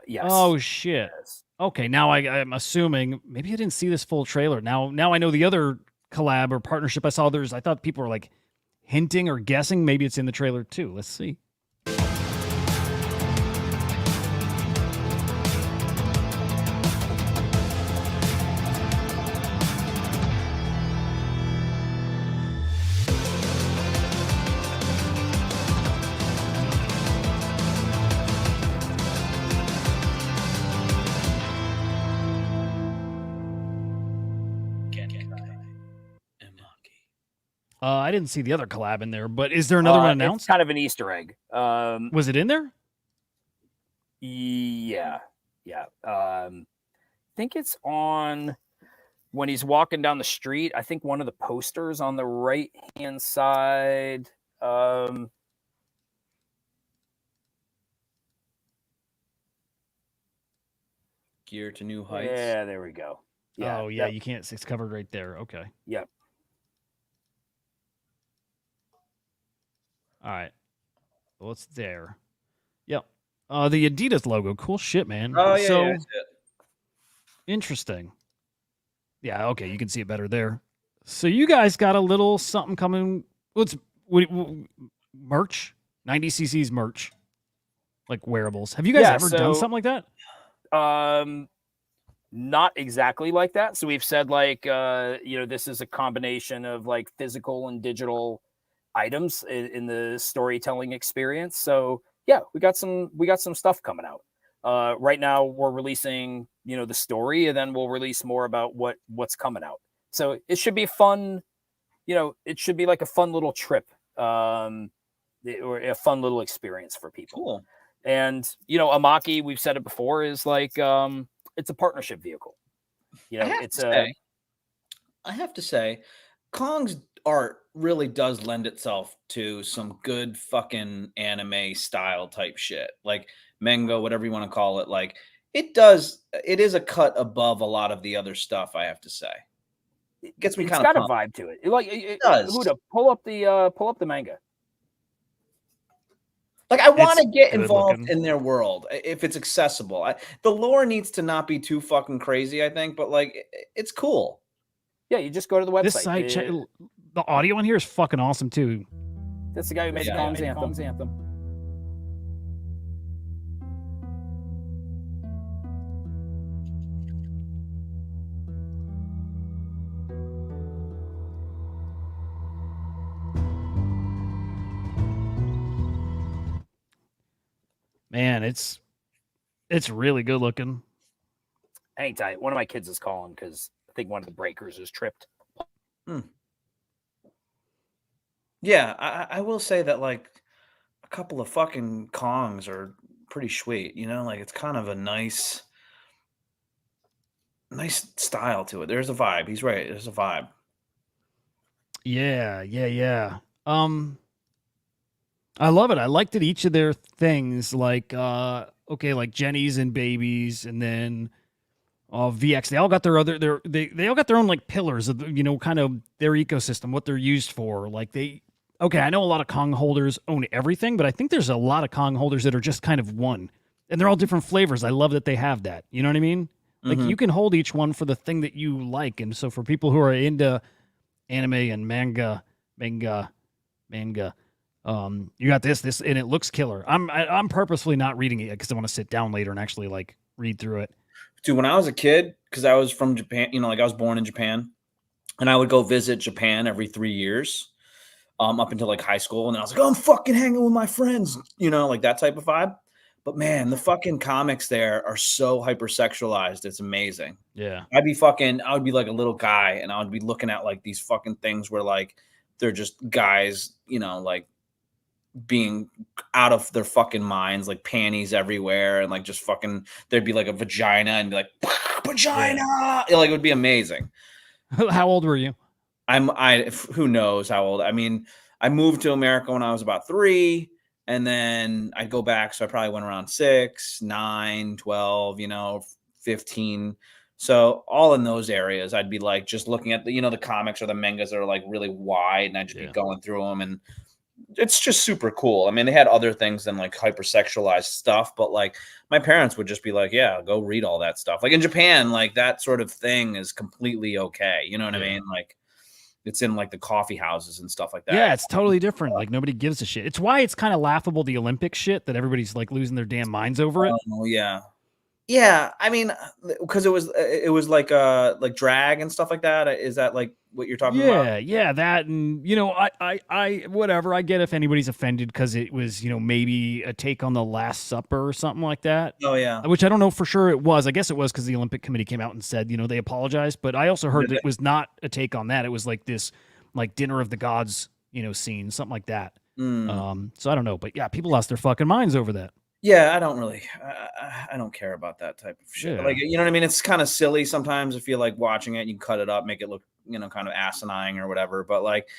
Yes. Oh shit. Yes. Okay, now I'm assuming maybe I didn't see this full trailer. Now I know the other collab or partnership I saw. I thought people were like hinting or guessing. Maybe it's in the trailer too. Let's see. I didn't see the other collab in there, but is there another one announced? It's kind of an Easter egg. Was it in there? Yeah. I think it's on when he's walking down the street. I think one of the posters on the right-hand side. Gear to new heights. Yeah, there we go. Yeah. Oh yeah, you can't. It's covered right there. Okay. Yep. All right. Well, it's there. Yep. The Adidas logo. Cool shit, man. Oh yeah, so, that's it. Interesting. Yeah. Okay, you can see it better there. So you guys got a little something coming. What's merch? 90cc's merch, like wearables. Have you guys ever done something like that? Not exactly like that. So we've said like, this is a combination of like physical and digital items in the storytelling experience. So yeah, we got some stuff coming out. Right now we're releasing, the story, and then we'll release more about what's coming out. So it should be fun. It should be like a fun little trip, or a fun little experience for people. Cool. And, Amaki, we've said it before, is like, it's a partnership vehicle. I have to say, Kong's art really does lend itself to some good fucking anime style type shit, like manga, whatever you want to call it. Like it is a cut above a lot of the other stuff, I have to say. It gets me kind of. It's got a vibe to it. It does. Hudah, pull up the manga. Like I want to get involved in their world if it's accessible. The lore needs to not be too fucking crazy, I think, but like it's cool. Yeah, you just go to the website. This site, the audio in here is fucking awesome too. That's the guy who made the Kongz anthem. Man, it's really good looking. Hang tight. One of my kids is calling because I think one of the breakers is tripped. Yeah, I will say that like a couple of fucking Kongs are pretty sweet. You know, like it's kind of a nice style to it. There's a vibe. He's right. There's a vibe. Yeah. I love it. I liked it. Each of their things, like like Jenny's and Babies, and then VX. They all got their other. They all got their own like pillars of kind of their ecosystem, what they're used for. Like I know a lot of Kong holders own everything, but I think there's a lot of Kong holders that are just kind of one, and they're all different flavors. I love that they have that. You know what I mean? Like you can hold each one for the thing that you like, and so for people who are into anime and manga. You got this, and it looks killer. I'm purposefully not reading it because I want to sit down later and actually like read through it. Dude, when I was a kid, because I was from Japan, like I was born in Japan, and I would go visit Japan every 3 years, up until like high school, and then I was like, oh, I'm fucking hanging with my friends, like that type of vibe. But man, the fucking comics there are so hypersexualized. It's amazing. Yeah. I would be like a little guy, and I would be looking at like these fucking things where like they're just guys, like being out of their fucking minds, like panties everywhere, and like just fucking there'd be like a vagina and be like vagina. Yeah. Like it would be amazing. How old were you? Who knows how old? I mean, I moved to America when I was about 3. And then I'd go back. So I probably went around 6, 9, 12, 15. So all in those areas, I'd be like just looking at the comics or the mangas that are like really wide, and I'd just be going through them, and it's just super cool. I mean, they had other things than like hypersexualized stuff, but like my parents would just be like, yeah, go read all that stuff. Like in Japan, like that sort of thing is completely okay. You know what I mean? Like it's in like the coffee houses and stuff like that. Yeah, it's totally different. Like nobody gives a shit. It's why it's kind of laughable, the Olympic shit, that everybody's like losing their damn minds over it. Oh yeah. Yeah, I mean, because it was like drag and stuff like that. Is that like what you're talking about? Yeah, that, and I whatever. I get if anybody's offended because it was maybe a take on the Last Supper or something like that. Oh yeah, which I don't know for sure it was. I guess it was because the Olympic Committee came out and said they apologized. But I also heard that it was not a take on that. It was like this like Dinner of the Gods scene, something like that. So I don't know, but yeah, people lost their fucking minds over that. Yeah, I don't care about that type of shit. Yeah. Like, you know what I mean? It's kind of silly sometimes if you like watching it, you can cut it up, make it look, kind of asinine or whatever. But like,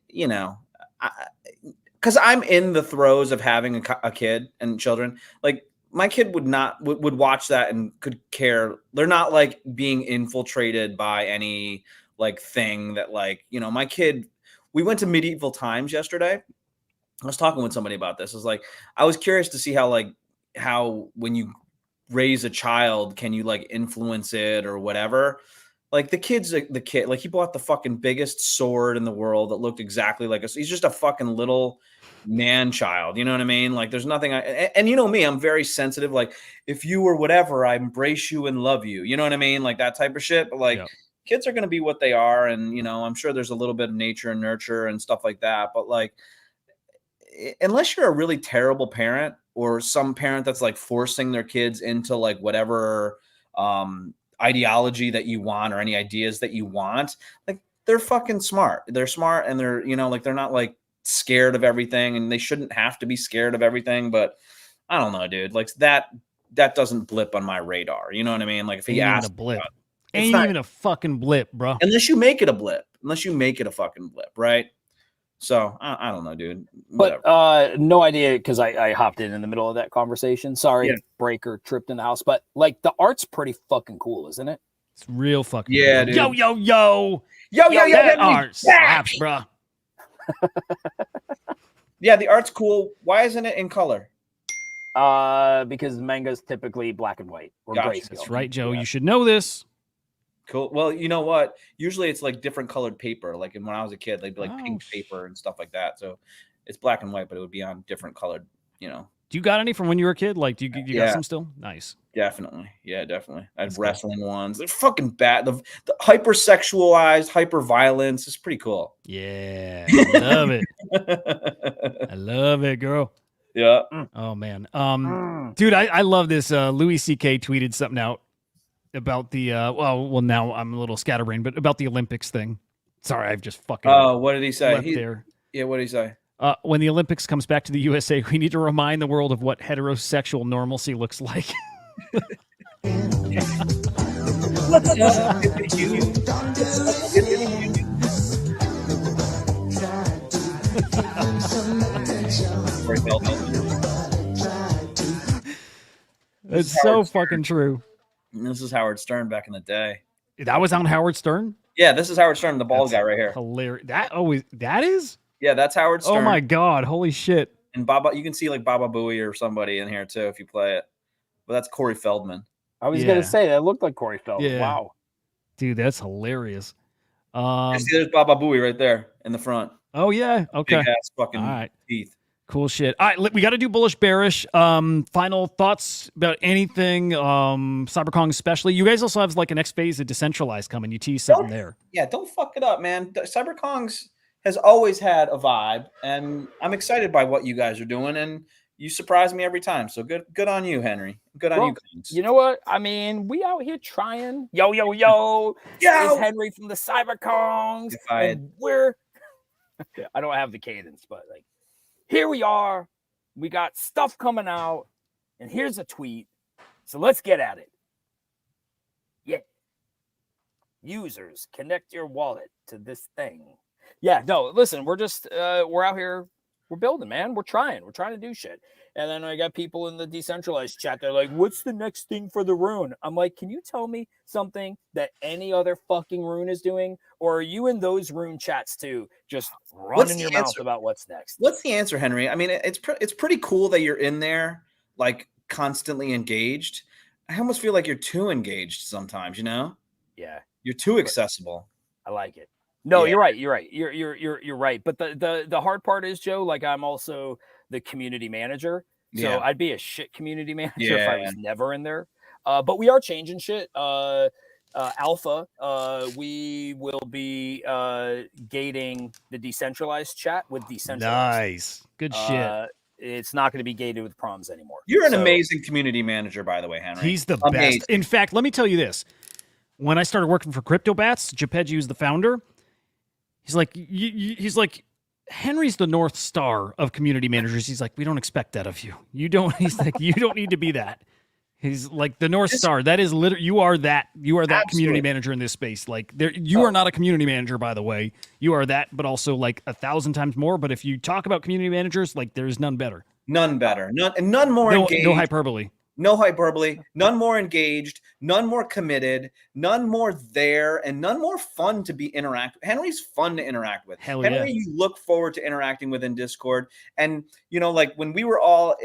because I'm in the throes of having a kid and children. Like my kid would watch that and could care. They're not like being infiltrated by any like thing that like, my kid, we went to medieval times yesterday. I was talking with somebody about this. It's like, I was curious to see how when you raise a child, can you like influence it or whatever? Like the kid, like he bought the fucking biggest sword in the world that looked exactly like us. He's just a fucking little man child. You know what I mean? Like there's nothing, and me, I'm very sensitive. Like if you were whatever, I embrace you and love you. You know what I mean? Like that type of shit. But like kids are going to be what they are. And, I'm sure there's a little bit of nature and nurture and stuff like that. But like, unless you're a really terrible parent or some parent that's like forcing their kids into like whatever ideology that you want or any ideas that you want, like they're fucking smart. They're smart and they're, like they're not like scared of everything, and they shouldn't have to be scared of everything. But I don't know, dude, like that doesn't blip on my radar. You know what I mean? Like if he asks, a blip, ain't even a fucking blip, bro. Unless you make it a blip, unless you make it a fucking blip, right? So I don't know, dude. Whatever. But no idea because I hopped in the middle of that conversation. Sorry, Breaker tripped in the house. But like the art's pretty fucking cool, isn't it? It's real fucking cool. Dude. Yo. That art slaps, bro. Yeah, the art's cool. Why isn't it in color? Because manga's typically black and white or grayscale. That's right, Joe. You should know this. Cool. Well, you know what? Usually it's like different colored paper. Like when I was a kid, they'd be like pink paper and stuff like that. So it's black and white, but it would be on different colored, you know. Do you got any from when you were a kid? Like, do you got some still? Nice. Definitely. Yeah, definitely. I had wrestling ones. They're fucking bad. The hypersexualized, hyper violence is pretty cool. Yeah. I love it. I love it, girl. Yeah. Oh man. Dude, I love this. Louis C.K. tweeted something out about the well now I'm a little scatterbrained, but about the Olympics thing. Sorry, I've just fucking what did he say? Yeah, what did he say? When the Olympics comes back to the USA, we need to remind the world of what heterosexual normalcy looks like. It's so fucking true. This is Howard Stern back in the day. That was on Howard Stern? Yeah, this is Howard Stern, the bald guy right here. Hilarious. That is? Yeah, that's Howard Stern. Oh my God. Holy shit. And Baba, you can see like Baba Booey or somebody in here too if you play it. But that's Corey Feldman. I was gonna say that looked like Corey Feldman. Yeah. Wow. Dude, that's hilarious. See, there's Baba Booey right there in the front. Oh yeah. Okay. Big ass fucking All right. teeth. Cool shit. All right, we got to do bullish, bearish. Final thoughts about anything, CyberKongz especially. You guys also have like a next phase of decentralized coming. You tease something there. Yeah, don't fuck it up, man. CyberKongz has always had a vibe, and I'm excited by what you guys are doing, and you surprise me every time. So good on you, Henry. Good on you, Kongs. You know what? I mean, we out here trying. Yo. It's Henry from the CyberKongz. And we're I don't have the cadence, but like here we are. We got stuff coming out, and here's a tweet. So let's get at it. Yeah. Users, connect your wallet to this thing. Yeah, no, listen, we're just we're out here, we're building, man. We're trying to do shit. And then I got people in the decentralized chat. They're like, what's the next thing for the rune? I'm like, can you tell me something that any other fucking rune is doing? Or are you in those rune chats too, just running your mouth about what's next? What's the answer, Henry? I mean, it's pretty cool that you're in there, like constantly engaged. I almost feel like you're too engaged sometimes, you know? Yeah. You're too accessible. I like it. No, yeah. You're right. You're right. But the hard part is, Joe, like I'm also the community manager. So I'd be a shit community manager if I was never in there. But we are changing shit. Alpha, we will be gating the decentralized chat with decentralized. Nice. Good shit. It's not going to be gated with proms anymore. You're an amazing community manager, by the way, Henry. He's the best. In fact, let me tell you this. When I started working for CryptoBats, Gepeji was the founder. He's like, Henry's the North Star of community managers. He's like, we don't expect that of you. You don't. He's like, you don't need to be that. He's like the North Star. That is literally you are that community manager in this space. Like you are not a community manager, by the way. You are that, but also like 1,000 times more. But if you talk about community managers, like there's none better. None better. None more engaged. No hyperbole. No hyperbole, none more engaged, none more committed, none more there, and none more fun to be interactive. Henry's fun to interact with. Henry, you look forward to interacting with in Discord. And, you know, like when we were all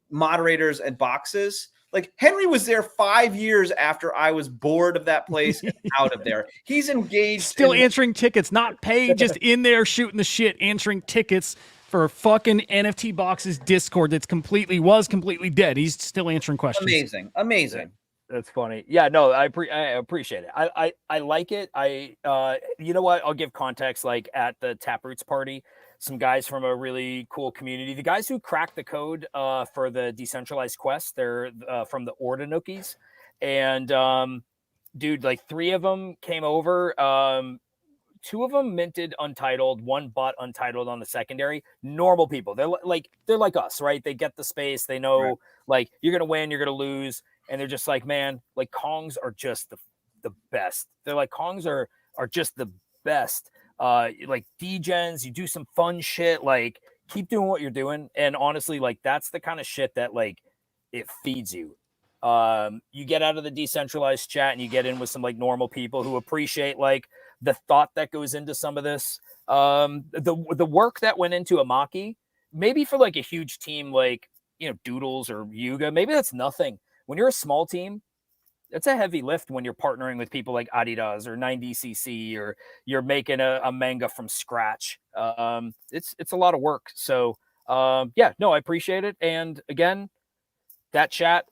moderators at Boxes, like Henry was there 5 years after I was bored of that place and out of there. He's engaged. Still answering tickets, not paid, just in there shooting the shit, answering tickets for fucking NFT Boxes Discord that's completely dead. He's still answering questions. Amazing. That's funny. Yeah, no, I appreciate it. I like it. You know what? I'll give context. Like at the Taproots party, some guys from a really cool community, the guys who cracked the code for the decentralized quest, they're from the Ordinookies, and dude, like 3 of them came over. 2 of them minted Untitled, 1 bought Untitled on the secondary. Normal people. They're like us, right? They get the space. They know like you're gonna win, you're gonna lose, and they're just like, man, like Kongs are just the best. They're like Kongs are just the best. Like degens, you do some fun shit. Like keep doing what you're doing, and honestly, like that's the kind of shit that like it feeds you. You get out of the decentralized chat and you get in with some like normal people who appreciate like the thought that goes into some of this, the work that went into Amaki, maybe for like a huge team like, you know, Doodles or Yuga, maybe that's nothing. When you're a small team, it's a heavy lift when you're partnering with people like Adidas or 90cc, or you're making a manga from scratch. It's a lot of work. So yeah, no, I appreciate it. And again, that chat,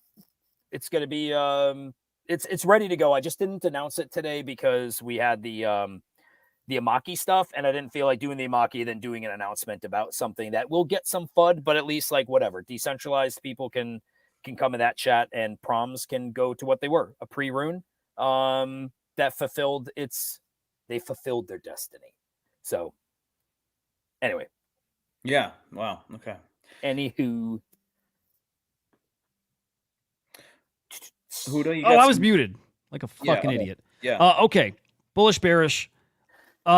it's going to be it's ready to go. I just didn't announce it today because we had the Amaki stuff, and I didn't feel like doing the Amaki then doing an announcement about something that will get some FUD, but at least like whatever, decentralized people can come in that chat, and proms can go to what they were, a pre-rune that fulfilled they fulfilled their destiny. So anyway. Yeah. Wow. Okay. Anywho. Hudah, you I was some... muted like a fucking idiot. Yeah. Okay. Bullish, bearish.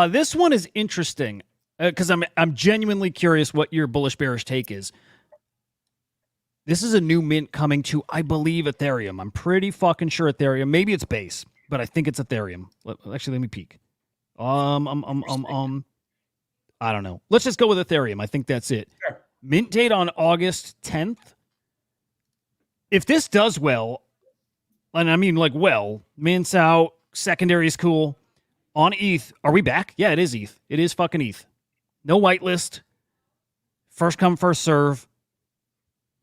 This one is interesting because I'm genuinely curious what your bullish, bearish take is. This is a new mint coming to, I believe, Ethereum. I'm pretty fucking sure Ethereum. Maybe it's base, but I think it's Ethereum. Actually, let me peek. I don't know. Let's just go with Ethereum. I think that's it. Sure. Mint date on August 10th. If this does well, and I mean like well, mint's out, secondary is cool. On ETH, are we back? Yeah, it is ETH. It is fucking ETH. No whitelist. First come, first serve.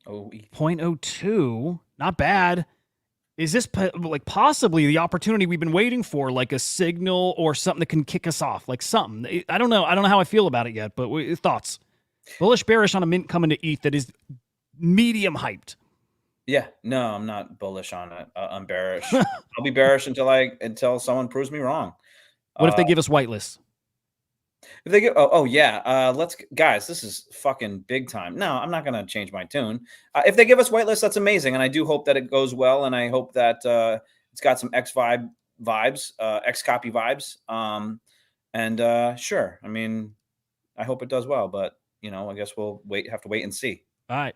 Oh, ETH. 0.02. Not bad. Is this like possibly the opportunity we've been waiting for, like a signal or something that can kick us off? Like something. I don't know. I don't know how I feel about it yet, but thoughts? Bullish, bearish on a mint coming to ETH that is medium hyped. Yeah, no, I'm not bullish on it. I'm bearish. I'll be bearish until someone proves me wrong. What if they give us whitelists? If they get, guys, this is fucking big time. No, I'm not gonna change my tune. If they give us whitelist, that's amazing, and I do hope that it goes well, and I hope that it's got some X copy vibes. Sure, I mean, I hope it does well, but I guess we'll have to wait and see. All right.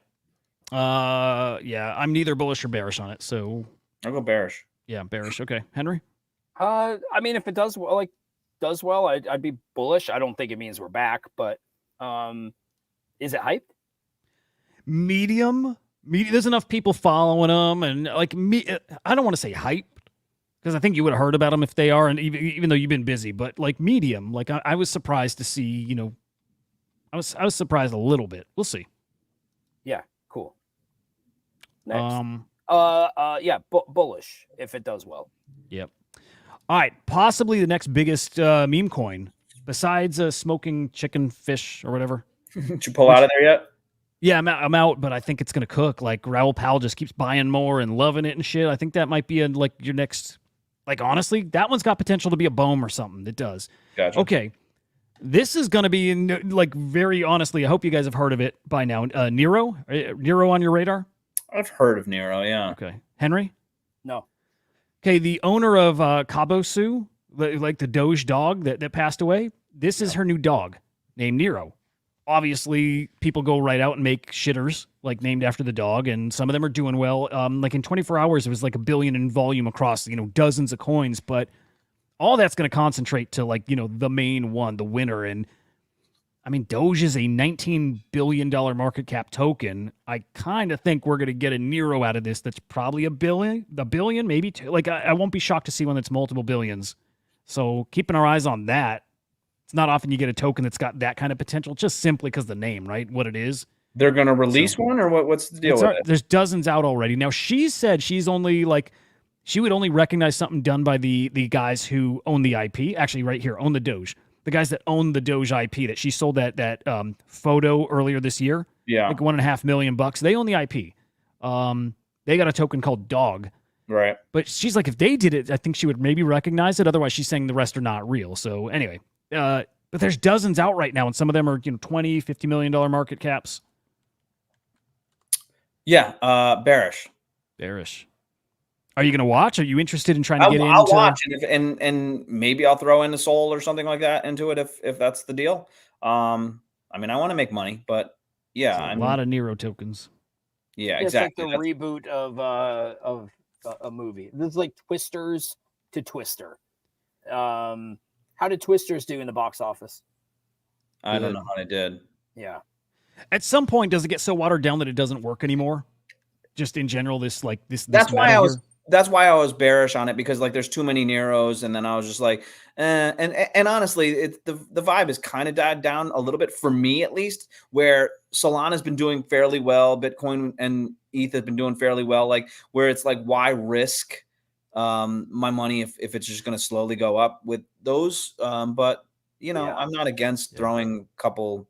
Yeah, I'm neither bullish or bearish on it, so I'll go bearish. Yeah, bearish. Okay, Henry. I mean, if it does well, I'd be bullish. I don't think it means we're back, but is it hyped? Medium. There's enough people following them, and like me, I don't want to say hype because I think you would have heard about them if they are, and even though you've been busy, but like medium. Like I was surprised to see. I was surprised a little bit. We'll see. Yeah. Cool. Next. Yeah, bullish if it does well. Yep. All right, possibly the next biggest meme coin besides smoking chicken fish or whatever. Did you pull out of there yet? Yeah, I'm out, but I think it's gonna cook. Like Raoul Pal just keeps buying more and loving it and shit. I think that might be your next. Like honestly, that one's got potential to be a boom or something. It does. Gotcha. Okay, this is gonna be very honestly. I hope you guys have heard of it by now. Nero on your radar? I've heard of Nero. Yeah. Okay, Henry. No. Okay, the owner of Kabosu, like the Doge dog that passed away, this is her new dog named Nero. Obviously, people go right out and make shitters like named after the dog, and some of them are doing well. Like in 24 hours, it was like 1 billion in volume across dozens of coins, but all that's going to concentrate to the main one, the winner. And I mean, Doge is a $19 billion market cap token. I kind of think we're going to get a Nero out of this that's probably a billion, maybe two. Like, I won't be shocked to see one that's multiple billions. So keeping our eyes on that. It's not often you get a token that's got that kind of potential, just simply because the name, right? What it is. They're going to release one, or what's the deal with it? There's dozens out already. Now, she said she would only recognize something done by the guys who own the IP. Actually, right here, own the Doge. The guys that own the Doge IP that she sold that photo earlier this year. Yeah. Like $1.5 million. They own the IP. They got a token called Dog. Right. But she's like, if they did it, I think she would maybe recognize it. Otherwise, she's saying the rest are not real. So anyway, but there's dozens out right now, and some of them are, $20, $50 million market caps. Yeah. Bearish. Are you going to watch? Are you interested in trying to get into? I'll watch, and maybe I'll throw in a soul or something like that into it if that's the deal. I mean, I want to make money, but yeah, a lot of Nero tokens. Yeah, exactly. It's like the reboot of a movie. This is like Twisters to Twister. How did Twisters do in the box office? I don't know how they did. Yeah. At some point, does it get so watered down that it doesn't work anymore? Just in general, this. That's why I was. that's why I was bearish on it, because like there's too many Neros, and then I was just like, and honestly, the vibe has kind of died down a little bit for me, at least, where Solana's been doing fairly well, Bitcoin and ETH has been doing fairly well, like where it's like, why risk my money if it's just going to slowly go up with those? But I'm not against throwing a couple,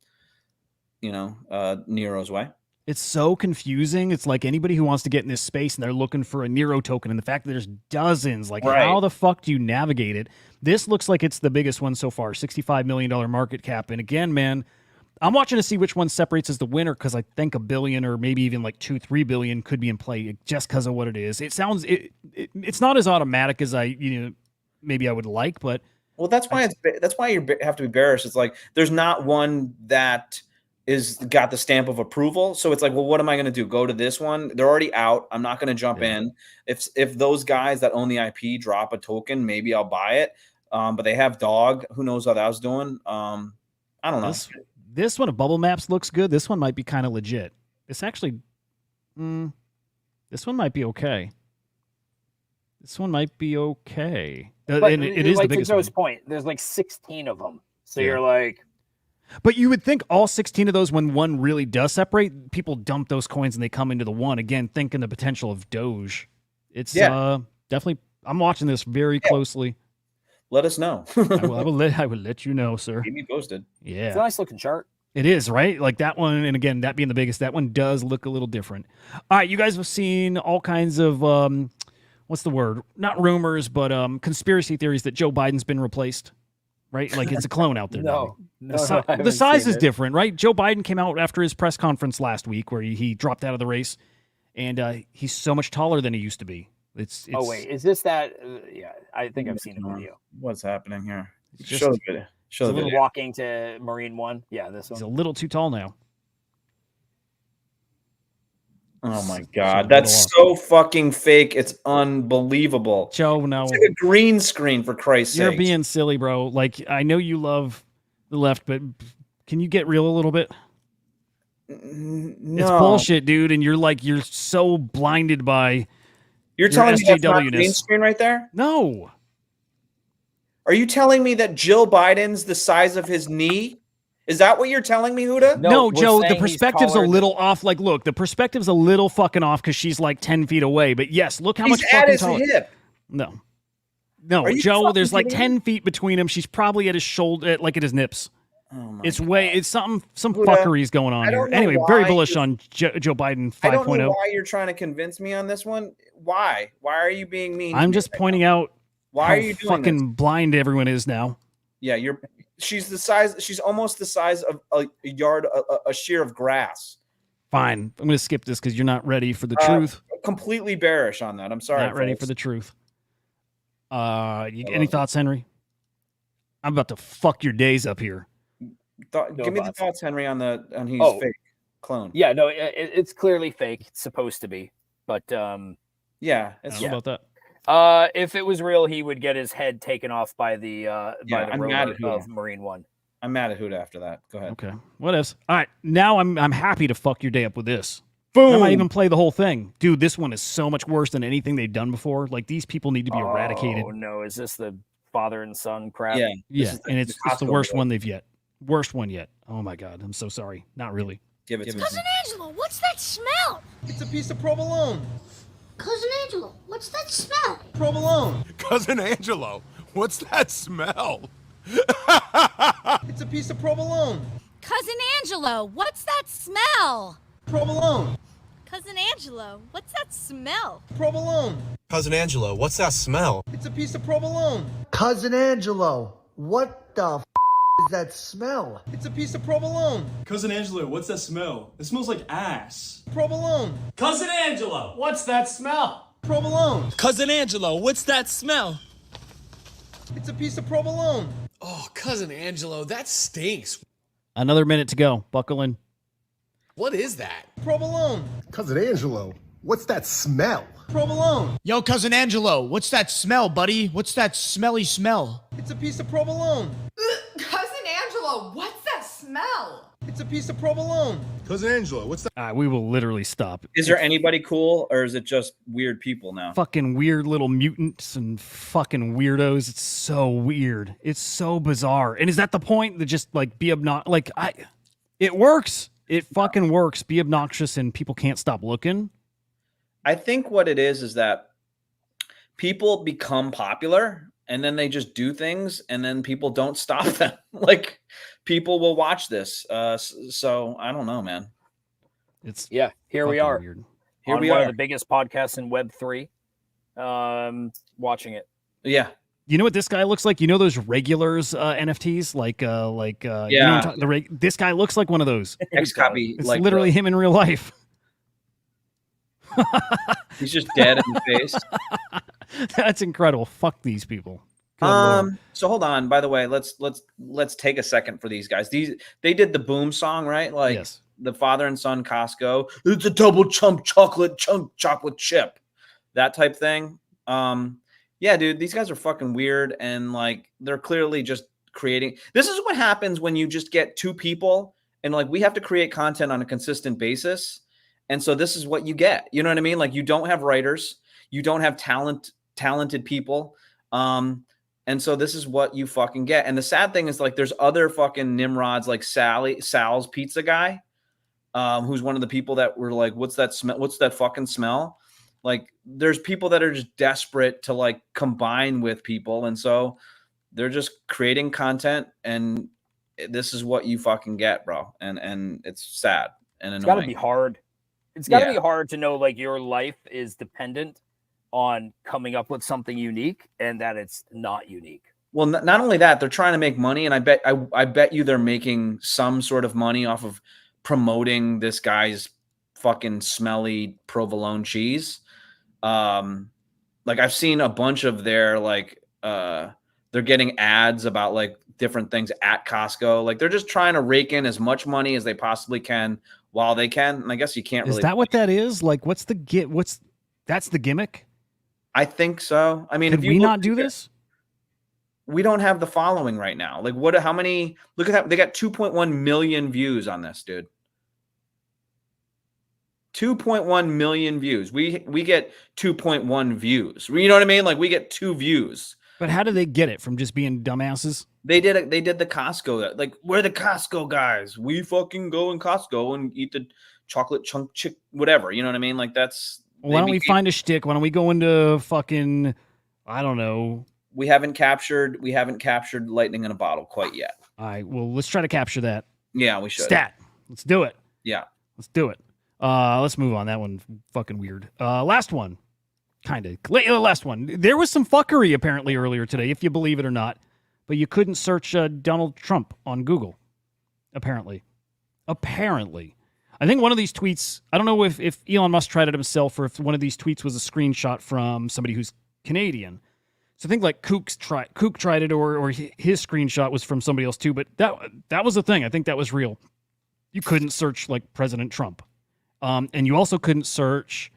Nero's way. It's so confusing. It's like anybody who wants to get in this space and they're looking for a Nero token, and the fact that there's dozens, like how the fuck do you navigate it? This looks like it's the biggest one so far, $65 million market cap. And again, man, I'm watching to see which one separates as the winner, because I think $1 billion or maybe even like $2-3 billion could be in play just because of what it is. It sounds it's not as automatic as maybe I would like, but well, that's why you have to be bearish. It's like there's not one that is got the stamp of approval. So it's like, well, what am I going to do? Go to this one? They're already out. I'm not going to jump in. If those guys that own the IP drop a token, maybe I'll buy it. But they have dog. Who knows how that was doing? I don't know. This one of Bubble Maps looks good. This one might be kind of legit. This actually, this one might be okay. This one might be okay. But and it is like the biggest to Joe's one. point, there's like 16 of them. So you're like, but you would think all 16 of those, when one really does separate, people dump those coins and they come into the one. Again, thinking the potential of Doge. It's definitely, I'm watching this very closely. Let us know. I will let you know, sir. Keep me posted. Yeah. It's a nice looking chart. It is, right? Like that one, and again, that being the biggest, that one does look a little different. All right, you guys have seen all kinds of, what's the word? Not rumors, but conspiracy theories that Joe Biden's been replaced, right? Like it's a clone out there. No, the size is different, right? Joe Biden came out after his press conference last week where he dropped out of the race, and he's so much taller than he used to be. It's oh, wait, is this that? Yeah, I think I've seen a video. What's happening here? Just, show the video. Show the little video. walking to Marine One. Yeah, this one. He's a little too tall now. Oh my God, that's so fucking fake. It's unbelievable. Joe, no. It's like a green screen, for Christ's sake. You're being silly, bro. Like, I know you love the left, but can you get real a little bit? No. It's bullshit, dude. And you're so blinded by You're telling me that's not SJW-ness. green screen right there? No. Are you telling me that Jill Biden's the size of his knee? Is that what you're telling me, Hudah? No, Joe, the perspective's a little off. Like, look, the perspective's a little fucking off because she's like 10 feet away. But yes, look how much at fucking his taller. hip. No, Joe, there's like kidding 10 feet between him. She's probably at his shoulder, like at his nips. Oh my It's God. it's some Hudah, fuckery's going on I here. don't know Anyway, why very bullish on Joe Biden 5.0. I don't know why you're trying to convince me on this one. Why? Why are you being mean? I'm just pointing out Why how are you doing fucking this? blind everyone is now. Yeah, she's the size. She's almost the size of a yard, a shear of grass. Fine, I'm going to skip this because you're not ready for the truth. Completely bearish on that. I'm sorry. Not ready folks. for the truth. Any thoughts, Henry? I'm about to fuck your days up here. Give me the thoughts, Henry, on his fake clone. Yeah, no, it's clearly fake. It's supposed to be, but yeah, it's about that. If it was real, he would get his head taken off by the rotor of Marine One. I'm mad at Hudah after that. Go ahead. Okay, what else? All right, now I'm happy to fuck your day up with this. Boom! I might even play the whole thing, dude. This one is so much worse than anything they've done before. Like these people need to be eradicated. Oh no, is this the father and son crap? Yeah, and it's the worst one they've yet. Worst one yet. Oh my God, I'm so sorry. Not really. Give it to me. Cousin Angelo, what's that smell? It's a piece of provolone. Cousin Angelo, what's that smell? Provolone. Cousin Angelo, what's that smell? It's a piece of provolone. Cousin Angelo, what's that smell? Provolone. Cousin Angelo, what's that smell? Provolone. Cousin Angelo, what's that smell? It's a piece of provolone. Cousin Angelo, what the is that smell? It's a piece of provolone. Cousin Angelo, what's that smell? It smells like ass. Provolone. Cousin Angelo, what's that smell? Provolone. Cousin Angelo, what's that smell? It's a piece of provolone. Oh, Cousin Angelo, that stinks. Another minute to go. Buckle in. What is that? Provolone. Cousin Angelo, what's that smell? Provolone. Yo, Cousin Angelo, what's that smell, buddy? What's that smelly smell? It's a piece of provolone. Cousin Angelo, what's that smell? It's a piece of provolone. Cousin Angelo, what's that? We will literally stop. Is there anybody cool, or is it just weird people now? Fucking weird little mutants and fucking weirdos. It's so weird. It's so bizarre. And is that the point? That just like be obnoxious? Like it works. It fucking works. Be obnoxious and people can't stop looking. I think what it is that people become popular and then they just do things and then people don't stop them. Like people will watch this. So I don't know, man. It's here we are. Weird. Here on we one are. of the biggest podcasts in Web3. Watching it. Yeah. You know what this guy looks like? You know those regulars NFTs, like You know what I'm talking, this guy looks like one of those. X-copy, It's like literally him in real life. He's just dead in the face. That's incredible. Fuck these people. Good Lord. So hold on. By the way, let's take a second for these guys. They did the Boom song, right? Like Yes. the father and son Costco. It's a double chunk chocolate chip. That type thing. Yeah, dude, these guys are fucking weird and like they're clearly just creating. This is what happens when you just get two people and like we have to create content on a consistent basis. And so this is what you get. You know what I mean? Like you don't have writers, you don't have talented people. And so this is what you fucking get. And the sad thing is like there's other fucking nimrods like Sal's pizza guy, who's one of the people that were like, what's that smell? What's that fucking smell? Like there's people that are just desperate to like combine with people. And so they're just creating content and this is what you fucking get, bro. And it's sad and It's annoying. gotta be hard. It's gotta be hard to know like your life is dependent on coming up with something unique and that it's not unique. Well, not only that, they're trying to make money. And I bet you they're making some sort of money off of promoting this guy's fucking smelly provolone cheese. Like I've seen a bunch of their like they're getting ads about like different things at Costco. Like they're just trying to rake in as much money as they possibly can while they can. And I guess you can't really. Is that what that is? Like that's the gimmick? I think so. I mean, Could if you we look not do this? We don't have the following right now. Like how many, look at that. They got 2.1 million views on this, dude. 2.1 million views. We get 2.1 views. You know what I mean? Like we get 2 views. But how do they get it? From just being dumbasses? They did the Costco. Like we're the Costco guys. We fucking go in Costco and eat the chocolate chunk chick, whatever. You know what I mean? Like that's. Why don't we find a shtick? Why don't we go into fucking, I don't know. We haven't captured lightning in a bottle quite yet. All right. Well, let's try to capture that. Yeah, we should. Stat. Let's do it. Yeah. Let's do it. Let's move on. That one fucking weird. Last one. Kind of. Last one. There was some fuckery apparently earlier today, if you believe it or not. But you couldn't search Donald Trump on Google. Apparently. I think one of these tweets, I don't know if Elon Musk tried it himself or if one of these tweets was a screenshot from somebody who's Canadian. So I think like Kook tried it or his screenshot was from somebody else too. But that was the thing. I think that was real. You couldn't search like President Trump. And you also couldn't search.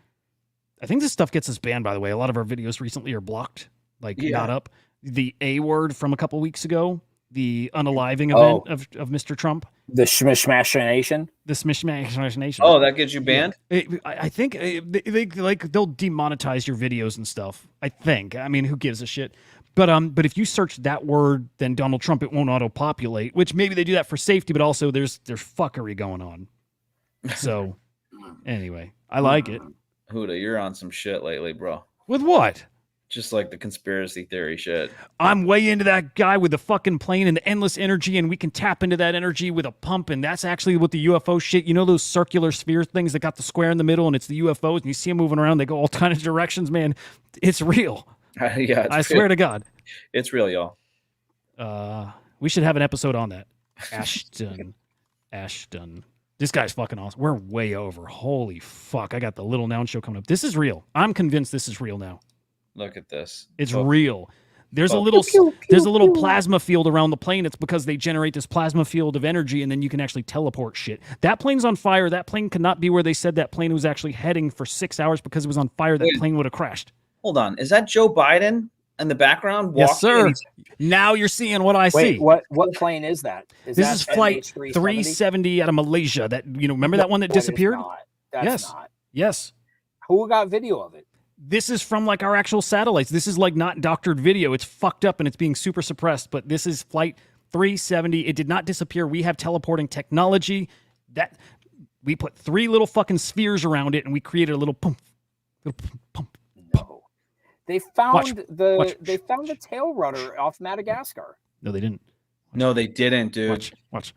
I think this stuff gets us banned, by the way. A lot of our videos recently are blocked, like not up. The A word from a couple weeks ago, the unaliving event of Mr. Trump. The Smishmashination. The Smishmashination. Oh, that gets you banned? I think they'll demonetize your videos and stuff. I think. I mean, who gives a shit? But if you search that word, then Donald Trump, it won't auto-populate, which maybe they do that for safety, but also there's fuckery going on. So anyway, I like it. Hudah, you're on some shit lately, bro. With what? Just like the conspiracy theory shit. I'm way into that guy with the fucking plane and the endless energy, and we can tap into that energy with a pump, and that's actually what the UFO shit, you know those circular sphere things that got the square in the middle, and it's the UFOs, and you see them moving around, they go all kind of directions, man. It's real. Yeah, I swear to God. It's real, y'all. We should have an episode on that. Ashton. This guy's fucking awesome. We're way over. Holy fuck. I got the Little Noun show coming up. This is real. I'm convinced this is real now. Look at this. It's real. There's a little plasma field around the plane. It's because they generate this plasma field of energy, and then you can actually teleport shit. That plane's on fire. That plane could not be where they said that plane was actually heading for 6 hours because it was on fire. That plane would have crashed. Hold on. Is that Joe Biden in the background? Yes, sir. Now you're seeing what I Wait, see. what plane is that? This is flight 370 out of Malaysia. That remember that one that disappeared? That's not. Yes. Who got video of it? This is from like our actual satellites. This is like not doctored video. It's fucked up and it's being super suppressed. But this is flight 370. It did not disappear. We have teleporting technology that we put 3 little fucking spheres around it and we created a little pump. No. They found they found the tail rudder off Madagascar. No, they didn't. No, they didn't, dude. Watch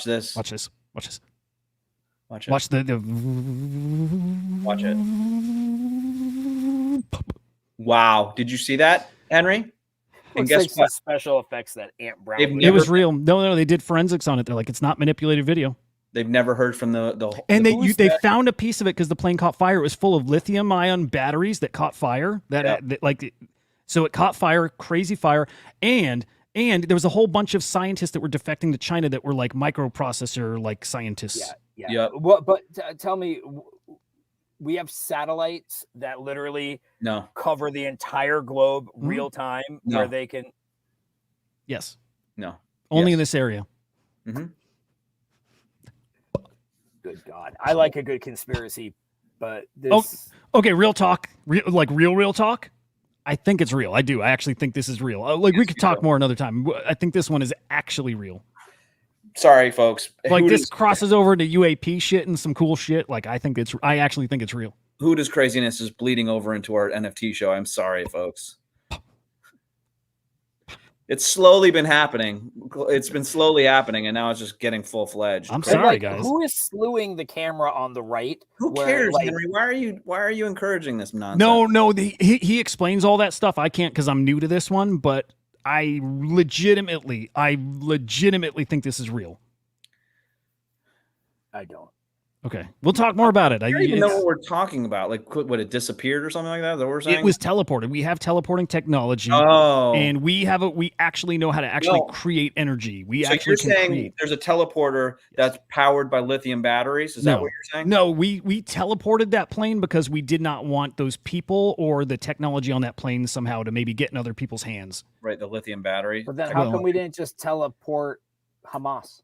this. Watch this. Watch it. Watch the Watch it. Wow. Did you see that, Henry? And guess like what? Special effects that Aunt Brown. It was real. No, they did forensics on it. They're like, it's not manipulated video. They've never heard from the and they found a piece of it because the plane caught fire. It was full of lithium-ion batteries that caught fire. So it caught fire, crazy fire, and there was a whole bunch of scientists that were defecting to China that were like microprocessor like scientists. Yeah. What? But tell me, we have satellites that literally cover the entire globe real time, where they can. Yes. No. Only in this area. Mm-hmm. Good God, I like a good conspiracy, but this. Okay, real talk, real talk. I think it's real. I do. I actually think this is real. Like we could talk more another time. I think this one is actually real. Sorry, folks. Like this crosses over into UAP shit and some cool shit. Like I actually think it's real. Hudah's craziness is bleeding over into our NFT show. I'm sorry, folks. It's slowly been happening. It's been slowly happening, and now it's just getting full-fledged. I'm sorry, guys. Who is slewing the camera on the right? Who cares, Henry? Why are you encouraging this nonsense? No. He explains all that stuff. I can't because I'm new to this one, but I legitimately think this is real. I don't. Okay, we'll talk more about it. I don't even know what we're talking about. Like, what, it disappeared or something like that? Is that what we're saying? It was teleported. We have teleporting technology. And we actually know how to create energy. So you're saying there's a teleporter that's powered by lithium batteries? Is that what you're saying? No, we teleported that plane because we did not want those people or the technology on that plane somehow to maybe get in other people's hands. Right, the lithium battery. But then how come we didn't just teleport Hamas?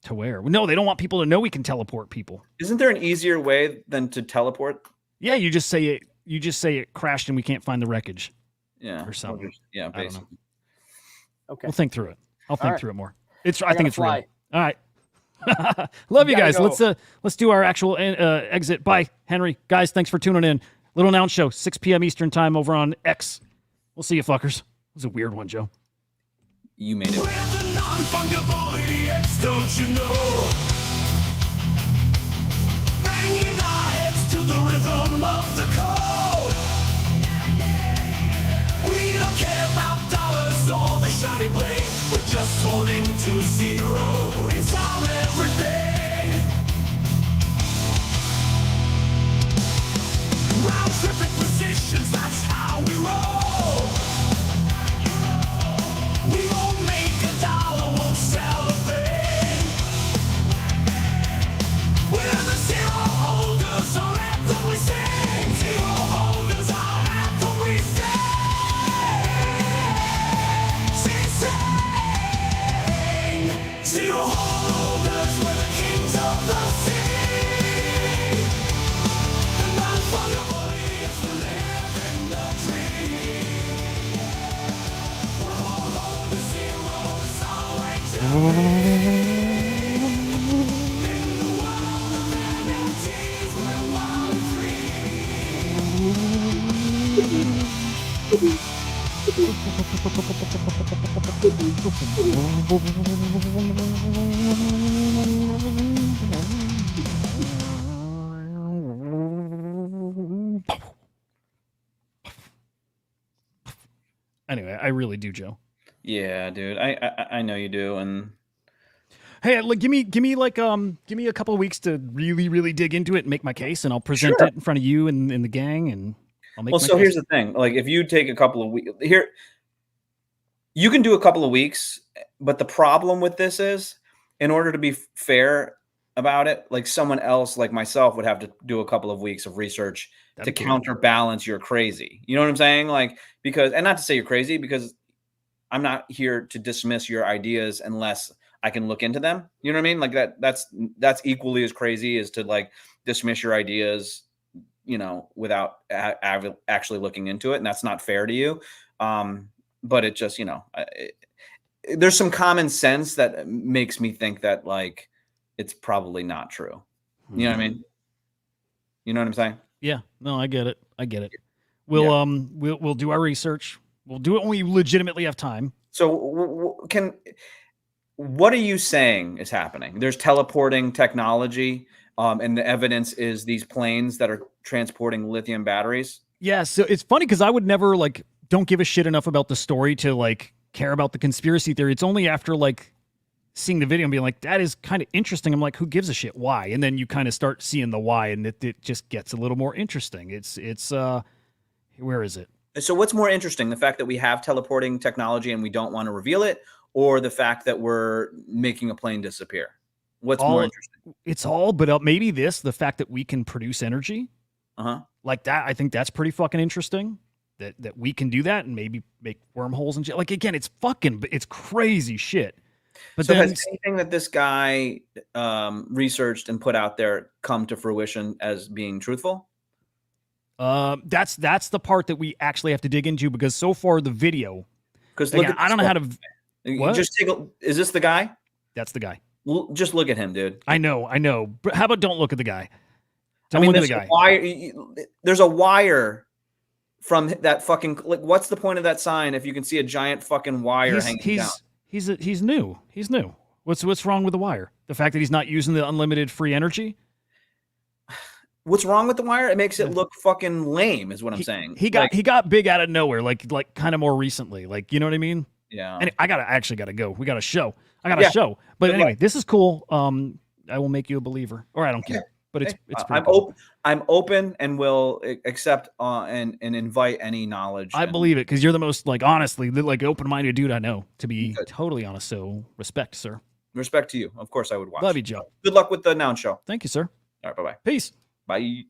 To where? No, they don't want people to know we can teleport people. Isn't there an easier way than to teleport? Yeah, you just say it crashed and we can't find the wreckage. Yeah. Or something. Yeah, basically. Okay. We'll think through it. I'll think through it more. I think it's fly. real. All right. Love you guys. Go. Let's do our actual exit. Bye, Henry. Guys, thanks for tuning in. Little Announce Show, 6 p.m. Eastern time over on X. We'll see you fuckers. It was a weird one, Joe. You made it. Don't you know? Banging our heads to the rhythm of the code. We don't care about dollars or the shiny blade. We're just holding to zero. It's our everything. Round tripping positions, that's how we roll. We won't make $1, won't sell a thing. We're the zero holders, our anthem we sing. Zero holders, our anthem we sing. Zero holders, we're the kings of the sea. The non-fungibility is the living the dream. We're all on the zeros, always Anyway, I really do, Joe. Yeah, dude. I know you do, and hey, like, give me a couple of weeks to really dig into it and make my case, and I'll present it in front of you and the gang, and I'll make. So here's the thing: like, if you take a couple of weeks here, you can do a couple of weeks, but the problem with this is, in order to be fair about it, like someone else, like myself, would have to do a couple of weeks of research to counterbalance your crazy. You know what I'm saying? Like, because, and not to say you're crazy, because I'm not here to dismiss your ideas unless I can look into them. You know what I mean? Like that's equally as crazy as to like dismiss your ideas, you know, without actually looking into it. And that's not fair to you. But it just, you know, there's some common sense that makes me think that like it's probably not true. You know what I mean? You know what I'm saying? Yeah. No, I get it. We'll do our research. We'll do it when we legitimately have time. So what are you saying is happening? There's teleporting technology, and the evidence is these planes that are transporting lithium batteries. Yeah, so it's funny because I would never like don't give a shit enough about the story to like care about the conspiracy theory. It's only after like seeing the video and being like, that is kind of interesting. I'm like, who gives a shit? Why? And then you kind of start seeing the why, and it just gets a little more interesting. It's where is it? So what's more interesting, the fact that we have teleporting technology and we don't want to reveal it, or the fact that we're making a plane disappear? What's more interesting? It's all, but maybe the fact that we can produce energy, like that. I think that's pretty fucking interesting. That we can do that and maybe make wormholes and shit. Like again, it's crazy shit. But so then, has anything that this guy researched and put out there come to fruition as being truthful? That's the part that we actually have to dig into, because so far the video. Because I don't know how to. What? Just is this the guy? That's the guy. Just look at him, dude. I know. But how about don't look at the guy? Don't look at the guy. There's a wire from that fucking. Like, what's the point of that sign if you can see a giant fucking wire hanging down? He's new. He's new. What's wrong with the wire? The fact that he's not using the unlimited free energy. What's wrong with the wire? It makes it look fucking lame, is what I'm saying. He got big out of nowhere, like kind of more recently, like, you know what I mean? Yeah. And I actually gotta go. We got a show. I got a show. But anyway, this is cool. I will make you a believer, or I don't care. But it's pretty cool. I'm open and will accept and invite any knowledge. I believe it because you're the most like honestly like open-minded dude I know, to be totally honest. So respect, sir. Respect to you. Of course, I would watch. Love you, Joe. Good luck with the Noun Show. Thank you, sir. All right, bye-bye. Peace. Bye.